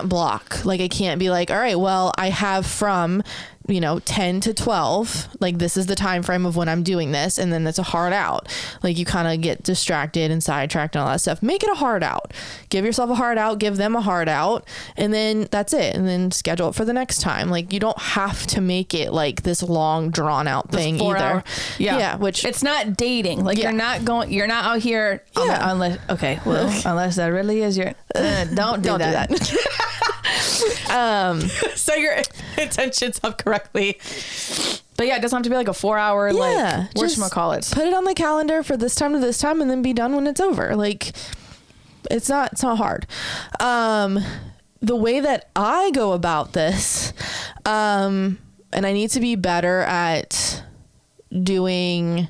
Speaker 1: block. Like I can't be like, all right, well, I have from 10 to 12, like this is the time frame of when I'm doing this, and then that's a hard out. Like you kind of get distracted and sidetracked and all that stuff. Make it a hard out. Give yourself a hard out, give them a hard out, and then that's it. And then schedule it for the next time. Like you don't have to make it like this long drawn out thing either.
Speaker 2: Yeah.
Speaker 1: Which
Speaker 2: it's not dating. Like you're not out here unless that really is your, don't do that. So your intentions up correctly. But yeah, it doesn't have to be like a 4-hour like whatchamacallit.
Speaker 1: Put it on the calendar for this time to this time, and then be done when it's over. Like it's not hard. The way that I go about this, and I need to be better at doing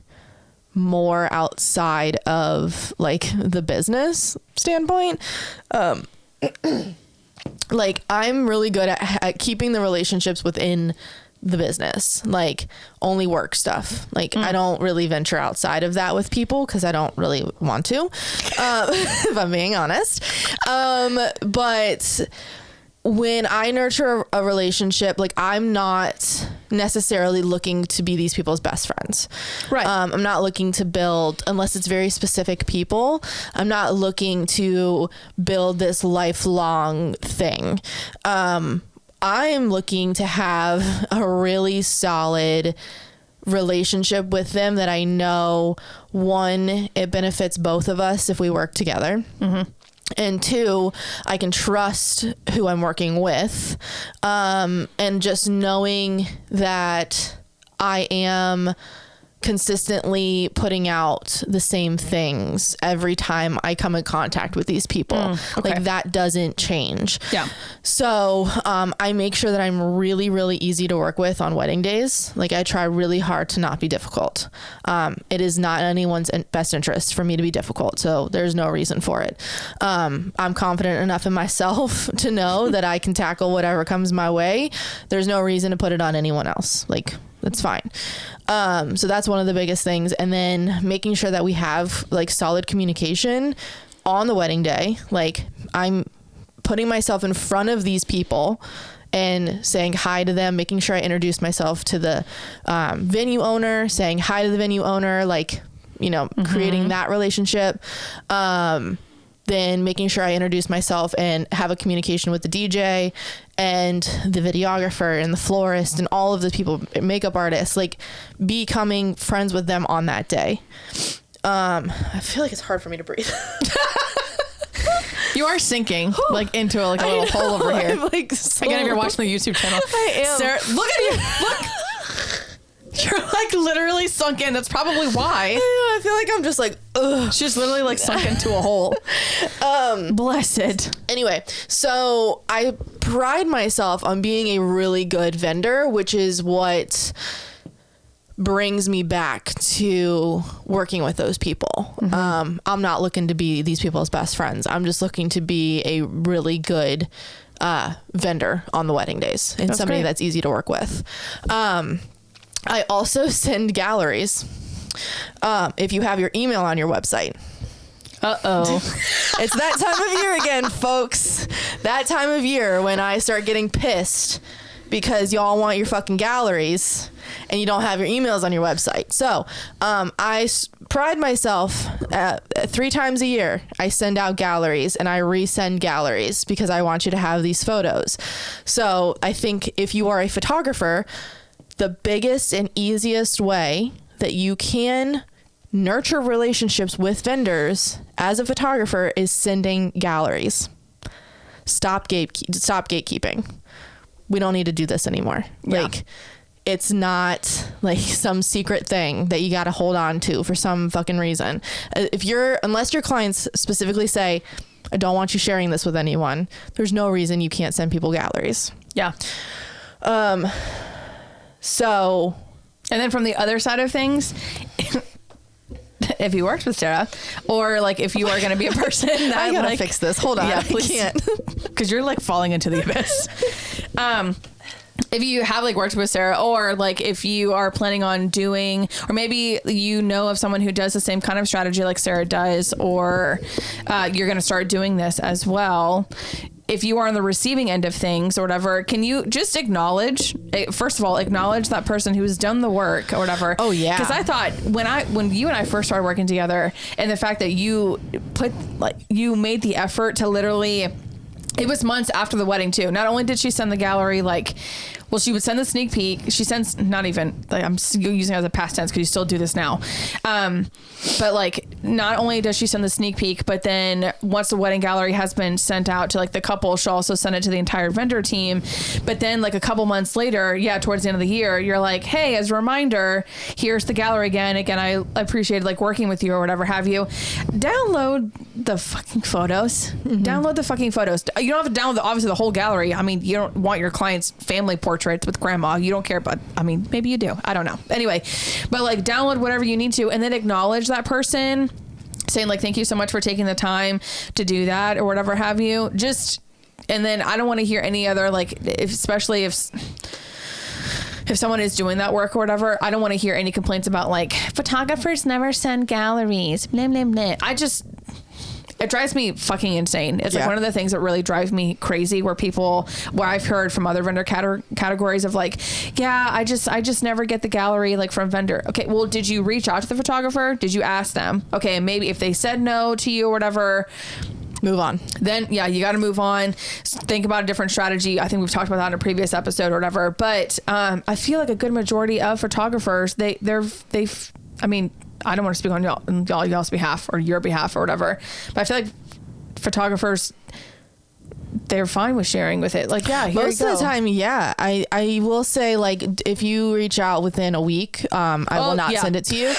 Speaker 1: more outside of like the business standpoint. Like I'm really good at keeping the relationships within the business, like only work stuff. Like I don't really venture outside of that with people because I don't really want to, if I'm being honest. But when I nurture a relationship, like I'm not necessarily looking to be these people's best friends.
Speaker 2: Right.
Speaker 1: I'm not looking to build, unless it's very specific people, I'm not looking to build this lifelong thing. I am looking to have a really solid relationship with them that I know, one, it benefits both of us if we work together. Mm-hmm. And two, I can trust who I'm working with. And just knowing that I am consistently putting out the same things every time I come in contact with these people.
Speaker 2: Okay.
Speaker 1: Like that doesn't change.
Speaker 2: Yeah.
Speaker 1: So I make sure that I'm really, really easy to work with on wedding days. Like I try really hard to not be difficult. It is not in anyone's best interest for me to be difficult. So there's no reason for it. I'm confident enough in myself to know that I can tackle whatever comes my way. There's no reason to put it on anyone else. Like that's fine. So that's one of the biggest things. And then making sure that we have like solid communication on the wedding day. Like I'm putting myself in front of these people and saying hi to them, making sure I introduce myself to the venue owner, saying hi to the venue owner, like, you know, creating that relationship. Then making sure I introduce myself and have a communication with the DJ and the videographer and the florist and all of the people, makeup artists, like becoming friends with them on that day. I feel like it's hard for me to breathe.
Speaker 2: You are sinking like into a little hole over here.
Speaker 1: I'm like,
Speaker 2: Again, if you're watching the YouTube channel,
Speaker 1: I am.
Speaker 2: Sarah, look at you. Look. You're like literally sunk in. That's probably why.
Speaker 1: I feel like I'm just like, ugh.
Speaker 2: She's literally like sunk into a hole. Blessed.
Speaker 1: Anyway, so I pride myself on being a really good vendor, which is what brings me back to working with those people. I'm not looking to be these people's best friends. I'm just looking to be a really good vendor on the wedding days and
Speaker 2: That's
Speaker 1: somebody
Speaker 2: great.
Speaker 1: that's easy to work with. I also send galleries. If you have your email on your website.
Speaker 2: Uh-oh.
Speaker 1: It's that time of year again, folks. That time of year when I start getting pissed because y'all want your fucking galleries and you don't have your emails on your website. So I pride myself 3 times a year. I send out galleries and I resend galleries because I want you to have these photos. So I think if you are a photographer, the biggest and easiest way that you can nurture relationships with vendors as a photographer is sending galleries. Stop gatekeeping. We don't need to do this anymore.
Speaker 2: Yeah.
Speaker 1: Like, it's not like some secret thing that you got to hold on to for some fucking reason. Unless your clients specifically say, I don't want you sharing this with anyone, there's no reason you can't send people galleries.
Speaker 2: Yeah.
Speaker 1: So,
Speaker 2: and then from the other side of things, if you worked with Sarah, or like if you are going to be a person that
Speaker 1: I gotta
Speaker 2: like,
Speaker 1: fix this. Hold on.
Speaker 2: Yeah,
Speaker 1: I
Speaker 2: please.
Speaker 1: can't.
Speaker 2: Because you're like falling into the abyss. If you have like worked with Sarah, or like if you are planning on doing, or maybe you know of someone who does the same kind of strategy like Sarah does, or you're going to start doing this as well. If you are on the receiving end of things or whatever, can you just acknowledge that person who's done the work or whatever?
Speaker 1: Oh yeah.
Speaker 2: Because I thought when you and I first started working together, and the fact that you made the effort to literally, it was months after the wedding too. Not only did she send the gallery she would send the sneak peek. She sends, not even, like I'm using it as a past tense because you still do this now. But like, not only does she send the sneak peek, but then once the wedding gallery has been sent out to like the couple, she'll also send it to the entire vendor team. But then like a couple months later, towards the end of the year, you're like, hey, as a reminder, here's the gallery again. Again, I appreciated like working with you or whatever have you. Download the fucking photos. Mm-hmm. Download the fucking photos. You don't have to download obviously the whole gallery. I mean, you don't want your client's family portraits with grandma. You don't care, but I mean, maybe you do. I don't know. Anyway, but like download whatever you need to and then acknowledge that person, saying like, thank you so much for taking the time to do that or whatever have you. And then I don't want to hear any other, like, especially if someone is doing that work or whatever, I don't want to hear any complaints about like photographers never send galleries, blah, blah, blah. it drives me fucking insane. It's like
Speaker 1: Yeah.
Speaker 2: one of the things that really drives me crazy where I've heard from other vendor categories of like, yeah, I just never get the gallery like from vendor. Okay, well, did you reach out to the photographer? Did you ask them? Okay, maybe if they said no to you or whatever,
Speaker 1: move on.
Speaker 2: Then yeah, you got to move on. Think about a different strategy. I think we've talked about that in a previous episode or whatever. But I feel like a good majority of photographers, they've. I mean, I don't want to speak on y'all's behalf or your behalf or whatever, but I feel like photographers, they're fine with sharing with it. Like, yeah, here
Speaker 1: most of the time, yeah. I will say, like, if you reach out within a week, I will not send it to you.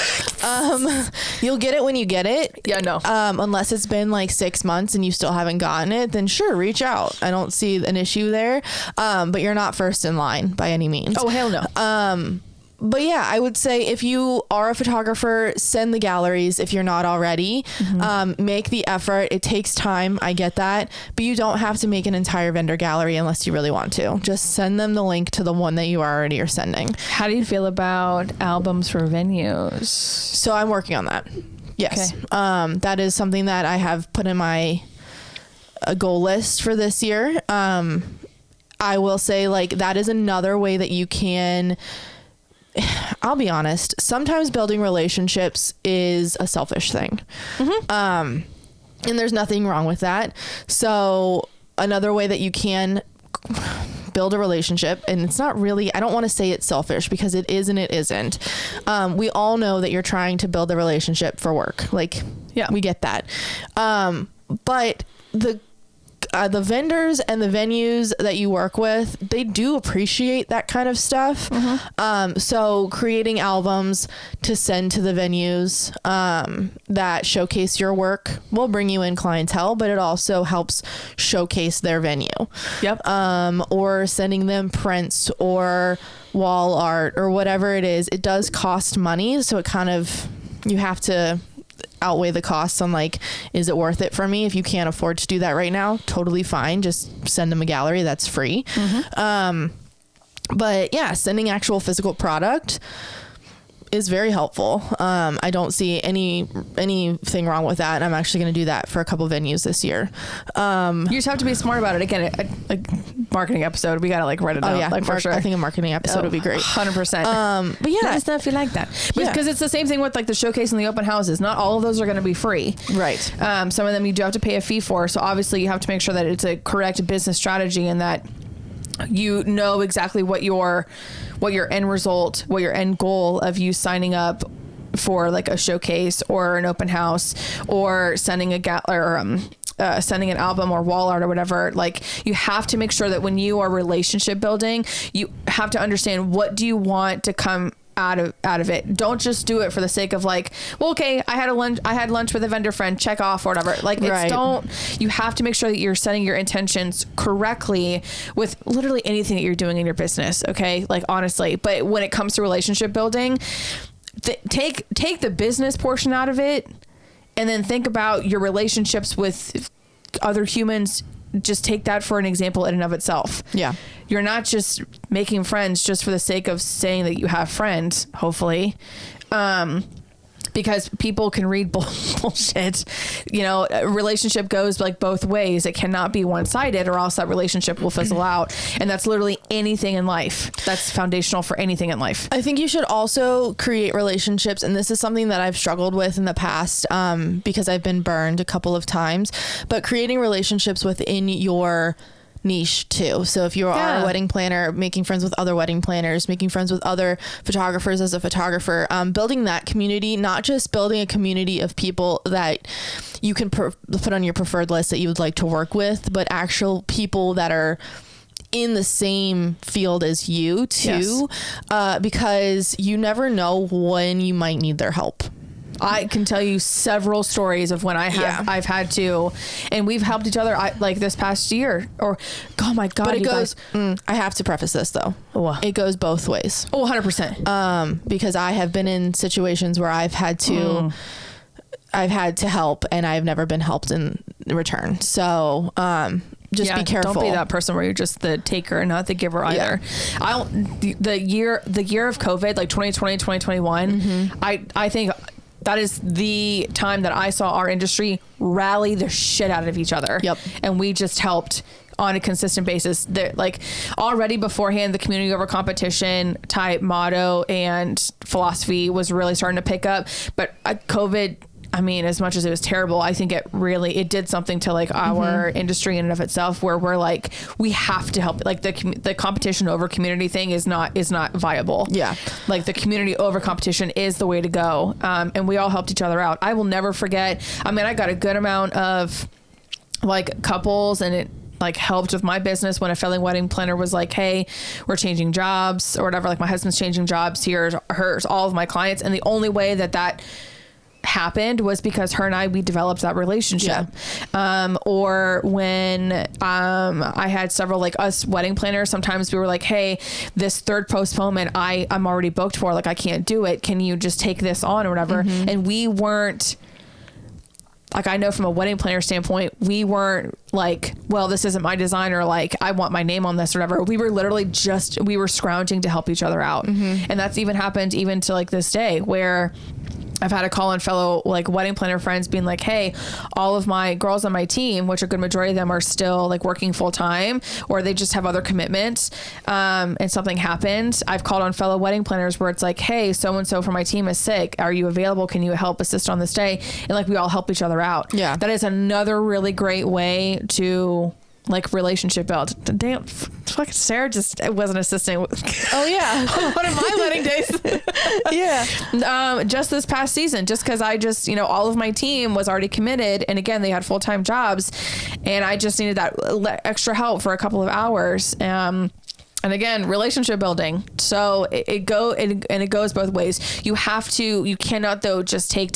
Speaker 1: You'll get it when you get it.
Speaker 2: Yeah, no.
Speaker 1: Unless it's been like 6 months and you still haven't gotten it, then sure, reach out. I don't see an issue there. But you're not first in line by any means.
Speaker 2: Oh, hell no.
Speaker 1: But yeah, I would say if you are a photographer, send the galleries if you're not already. Make the effort. It takes time. I get that. But you don't have to make an entire vendor gallery unless you really want to. Just send them the link to the one that you already are sending.
Speaker 2: How do you feel about albums for venues?
Speaker 1: So I'm working on that. Yes.
Speaker 2: Okay.
Speaker 1: That is something that I have put in my goal list for this year. I will say, like, that is another way that you can... I'll be honest, sometimes building relationships is a selfish thing. And there's nothing wrong with that. So another way that you can build a relationship, and it's not really, I don't want to say it's selfish because it is and it isn't. We all know that you're trying to build a relationship for work. Like,
Speaker 2: yeah,
Speaker 1: we get that. But the vendors and the venues that you work with, they do appreciate that kind of stuff. So creating albums to send to the venues that showcase your work will bring you in clientele, but it also helps showcase their venue.
Speaker 2: Yep.
Speaker 1: Or sending them prints or wall art or whatever it is. It does cost money, so it kind of, you have to outweigh the costs on, like, is it worth it for me? If you can't afford to do that right now, totally fine. Just send them a gallery that's free. But yeah, sending actual physical product is very helpful. I don't see anything wrong with that. I'm actually going to do that for a couple venues this year.
Speaker 2: You just have to be smart about it. Again, like marketing episode, we got to like write it down.
Speaker 1: Yeah,
Speaker 2: like for sure.
Speaker 1: I think a marketing episode would be great.
Speaker 2: 100%.
Speaker 1: But yeah,
Speaker 2: let us know if you like that. Because it's the same thing with like the showcase and the open houses. Not all of those are going to be free.
Speaker 1: Right.
Speaker 2: Some of them you do have to pay a fee for. So obviously you have to make sure that it's a correct business strategy and that you know exactly what your end result, what your end goal of you signing up for like a showcase or an open house or sending sending an album or wall art or whatever. Like, you have to make sure that when you are relationship building, you have to understand, what do you want to come out of it. Don't just do it for the sake of like, well, okay, I had lunch with a vendor friend, check off or whatever. Like, you have to make sure that you're setting your intentions correctly with literally anything that you're doing in your business. Okay. Like, honestly, but when it comes to relationship building, take the business portion out of it and then think about your relationships with other humans. Just take that for an example in and of itself. Yeah. You're not just making friends just for the sake of saying that you have friends, hopefully. Because people can read bullshit. You know, a relationship goes like both ways. It cannot be one-sided or else that relationship will fizzle out. And that's literally anything in life. That's foundational for anything in life. I think you should also create relationships. And this is something that I've struggled with in the past because I've been burned a couple of times. But creating relationships within your niche too. So if you are a wedding planner, making friends with other wedding planners, making friends with other photographers as a photographer, building that community, not just building a community of people that you can put on your preferred list that you would like to work with, but actual people that are in the same field as you too, because you never know when you might need their help. I can tell you several stories of when I've had to, and we've helped each other like this past year or, oh my God. But it goes, I have to preface this though. It goes both ways. Oh, 100%. Because I have been in situations where I've had to help and I've never been helped in return. So, just be careful. Don't be that person where you're just the taker and not the giver either. The year of COVID, like 2020, 2021, I think that is the time that I saw our industry rally the shit out of each other.
Speaker 1: Yep.
Speaker 2: And we just helped on a consistent basis. Like already beforehand, the community over competition type motto and philosophy was really starting to pick up. But COVID, I mean, as much as it was terrible, I think it did something to like our industry in and of itself, where we're like, we have to help. Like the competition over community thing is not viable.
Speaker 1: Yeah.
Speaker 2: Like the community over competition is the way to go. And we all helped each other out. I will never forget. I mean, I got a good amount of like couples, and it like helped with my business when a fellow wedding planner was like, hey, we're changing jobs or whatever. Like my husband's changing jobs. Here's all of my clients. And the only way that happened was because her and we developed that relationship. Yeah. Or when I had several like us wedding planners, sometimes we were like, hey, this third postponement I'm already booked for, like I can't do it, can you just take this on or whatever. And we weren't like, I know from a wedding planner standpoint, we weren't like, well, this isn't my design, or like, I want my name on this or whatever. We were literally we were scrounging to help each other out. And that's even happened even to like this day, where I've had a call on fellow like wedding planner friends being like, hey, all of my girls on my team, which a good majority of them are still like working full time, or they just have other commitments, and something happened. I've called on fellow wedding planners where it's like, hey, so-and-so from my team is sick. Are you available? Can you help assist on this day? And like, we all help each other out.
Speaker 1: Yeah.
Speaker 2: That is another really great way to like relationship build. Damn, fucking Sarah just wasn't assisting.
Speaker 1: Oh yeah.
Speaker 2: One of my wedding days.
Speaker 1: Yeah.
Speaker 2: Just this past season, just because I just, all of my team was already committed. And again, they had full-time jobs, and I just needed that extra help for a couple of hours. And again, relationship building. So it goes both ways. You cannot though just take.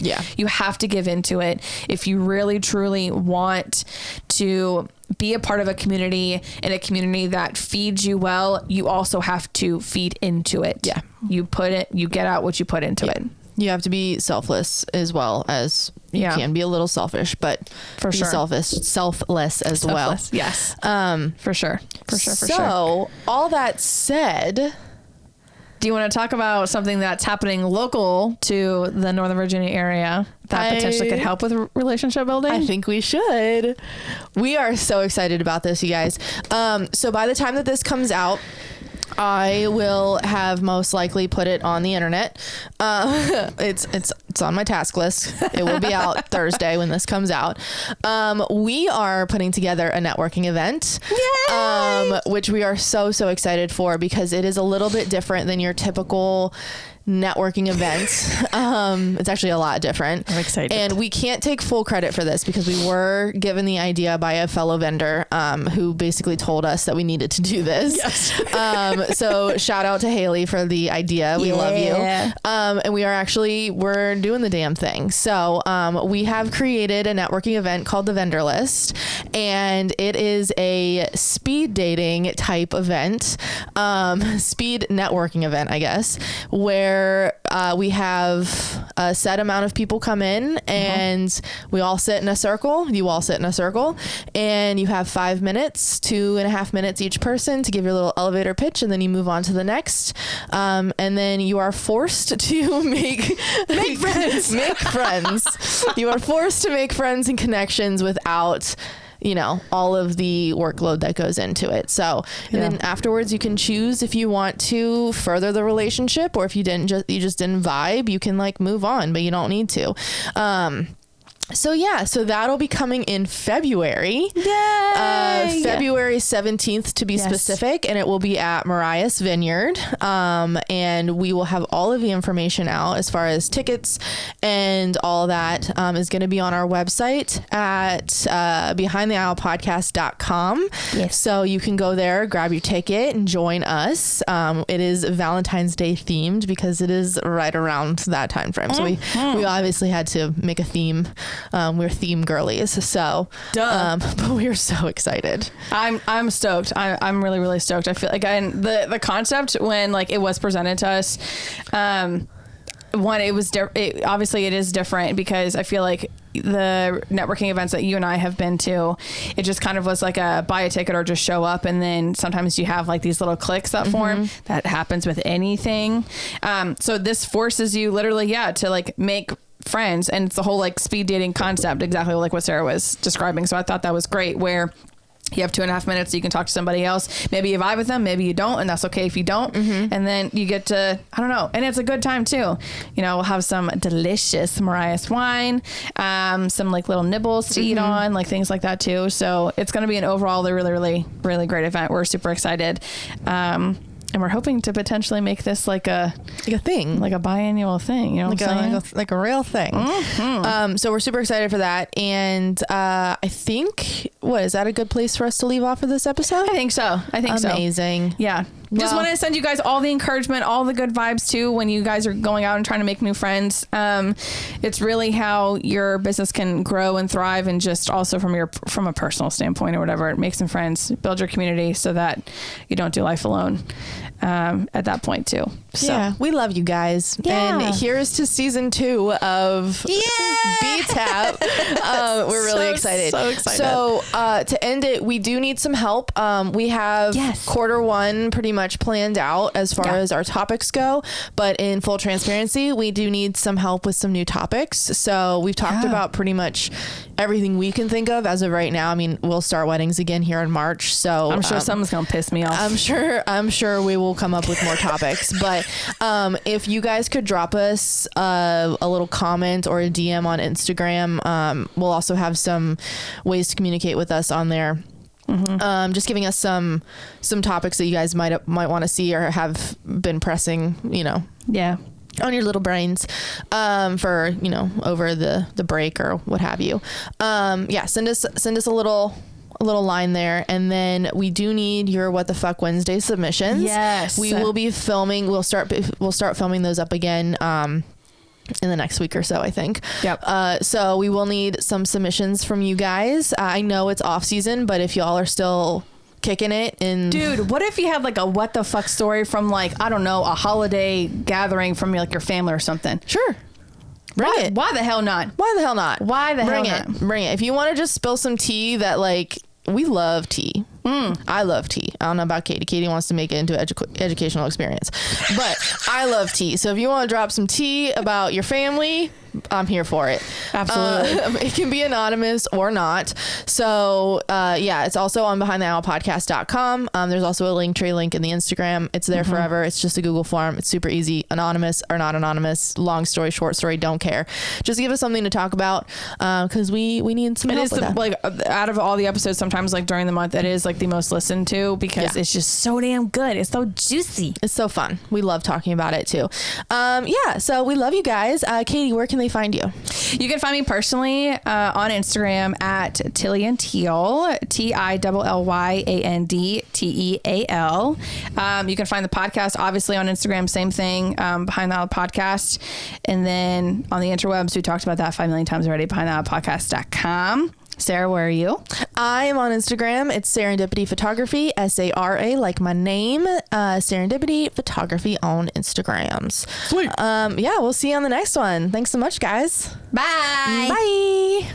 Speaker 1: Yeah.
Speaker 2: You have to give into it. If you really truly want to be a part of a community, and a community that feeds you well, you also have to feed into it.
Speaker 1: Yeah.
Speaker 2: You get out what you put into it.
Speaker 1: You have to be selfless as well as you can be a little selfish, but
Speaker 2: for sure,
Speaker 1: selfless as well.
Speaker 2: Yes. For sure.
Speaker 1: So all that said,
Speaker 2: do you want to talk about something that's happening local to the Northern Virginia area that potentially could help with relationship building?
Speaker 1: I think we should. We are so excited about this, you guys. So by the time that this comes out, I will have most likely put it on the internet. It's on my task list. It will be out Thursday when this comes out. We are putting together a networking event, which we are so excited for, because it is a little bit different than your typical networking event. It's actually a lot different.
Speaker 2: I'm excited.
Speaker 1: And we can't take full credit for this, because we were given the idea by a fellow vendor who basically told us that we needed to do this. Yes. So shout out to Haley for the idea. We love you. And we're doing the damn thing. So we have created a networking event called the Vendor List, and it is a speed dating type event, speed networking event, I guess, where we have a set amount of people come in, and we all sit in a circle. You all sit in a circle, and you have 5 minutes, 2.5 minutes each person to give your little elevator pitch, and then you move on to the next. And then you are forced to make friends. Make friends. You are forced to make friends and connections without all of the workload that goes into it. So, and then afterwards you can choose if you want to further the relationship, or if you just didn't vibe, you can like move on, but you don't need to. So that'll be coming in February. Yay! February 17th to be specific, and it will be at Morais Vineyard. And we will have all of the information out as far as tickets and all that is going to be on our website at behindtheaislepodcast.com. Yes. So you can go there, grab your ticket, and join us. It is Valentine's Day themed, because it is right around that time frame. So we obviously had to make a theme. We're theme girlies, so but we're so excited.
Speaker 2: I'm stoked. I'm really, really stoked. I feel like the concept when like it was presented to us, one, obviously it is different because I feel like the networking events that you and I have been to, it just kind of was like a buy a ticket or just show up. And then sometimes you have like these little cliques that form. That happens with anything. So this forces you literally, to like make friends, and it's the whole like speed dating concept, exactly like what Sarah was describing. So I thought that was great, where you have 2.5 minutes so you can talk to somebody else. Maybe you vibe with them, maybe you don't, and that's okay if you don't. And then you get to, I don't know, and it's a good time too. We'll have some delicious Morais wine, some like little nibbles to eat on, like things like that too. So it's going to be an overall really, really, really great event. We're super excited. And we're hoping to potentially make this like a
Speaker 1: thing,
Speaker 2: like a biannual thing,
Speaker 1: like a real thing. So we're super excited for that. And I think, is that a good place for us to leave off for this episode?
Speaker 2: I think so.
Speaker 1: Amazing.
Speaker 2: Yeah. Just want to send you guys all the encouragement, all the good vibes too, when you guys are going out and trying to make new friends. It's really how your business can grow and thrive, and just also from a personal standpoint or whatever, make some friends, build your community so that you don't do life alone at that point too. So
Speaker 1: we love you guys.
Speaker 2: Yeah.
Speaker 1: And here's to season 2 of BTAP. We're really excited.
Speaker 2: So excited.
Speaker 1: So to end it, we do need some help. We have quarter 1 pretty much planned out as far as our topics go, but in full transparency, we do need some help with some new topics. So we've talked about pretty much everything we can think of as of right now. I mean, we'll start weddings again here in March, so
Speaker 2: I'm sure something's gonna piss me off.
Speaker 1: I'm sure we will come up with more topics. But if you guys could drop us a little comment or a DM on Instagram, we'll also have some ways to communicate with us on there. Just giving us some topics that you guys might want to see or have been pressing, on your little brains for over the break or what have you. Send us a little line there, and then we do need your What the Fuck Wednesday submissions.
Speaker 2: Yes,
Speaker 1: we will be filming. We'll start filming those up again in the next week or so, I think.
Speaker 2: Yep.
Speaker 1: So we will need some submissions from you guys. I know it's off season, but if y'all are still kicking it
Speaker 2: dude, what if you had like a what the fuck story from like, I don't know, a holiday gathering from like your family or something?
Speaker 1: Sure. Bring it.
Speaker 2: Why the hell not?
Speaker 1: Why the hell not?
Speaker 2: Bring
Speaker 1: it. If you want to just spill some tea, that like, we love tea. I love tea. I don't know about Katie. Katie wants to make it into educational experience, but I love tea. So if you want to drop some tea about your family, I'm here for it.
Speaker 2: Absolutely.
Speaker 1: It can be anonymous or not. So it's also on behindtheowlpodcast.com. There's also a Linktree link in the Instagram. It's there forever. It's just a Google form. It's super easy. Anonymous or not anonymous, long story, short story, don't care. Just give us something to talk about because we need some help with that.
Speaker 2: Like out of all the episodes, sometimes like during the month, it is like the most listened to because it's just so damn good. It's so juicy.
Speaker 1: It's so fun. We love talking about it too. So we love you guys. Katie, where can they find you?
Speaker 2: You can find me personally on Instagram at Tillian Teal, TILLYANDTEAL. You can find the podcast obviously on Instagram, same thing, Behind the Owl Podcast. And then on the interwebs, we talked about that 5 million times already, behindtheowlpodcast.com. Sarah, where are you?
Speaker 1: I am on Instagram. It's Serendipity Photography, SARA, like my name, Serendipity Photography on Instagrams.
Speaker 2: Sweet.
Speaker 1: We'll see you on the next one. Thanks so much, guys.
Speaker 2: Bye.
Speaker 1: Bye.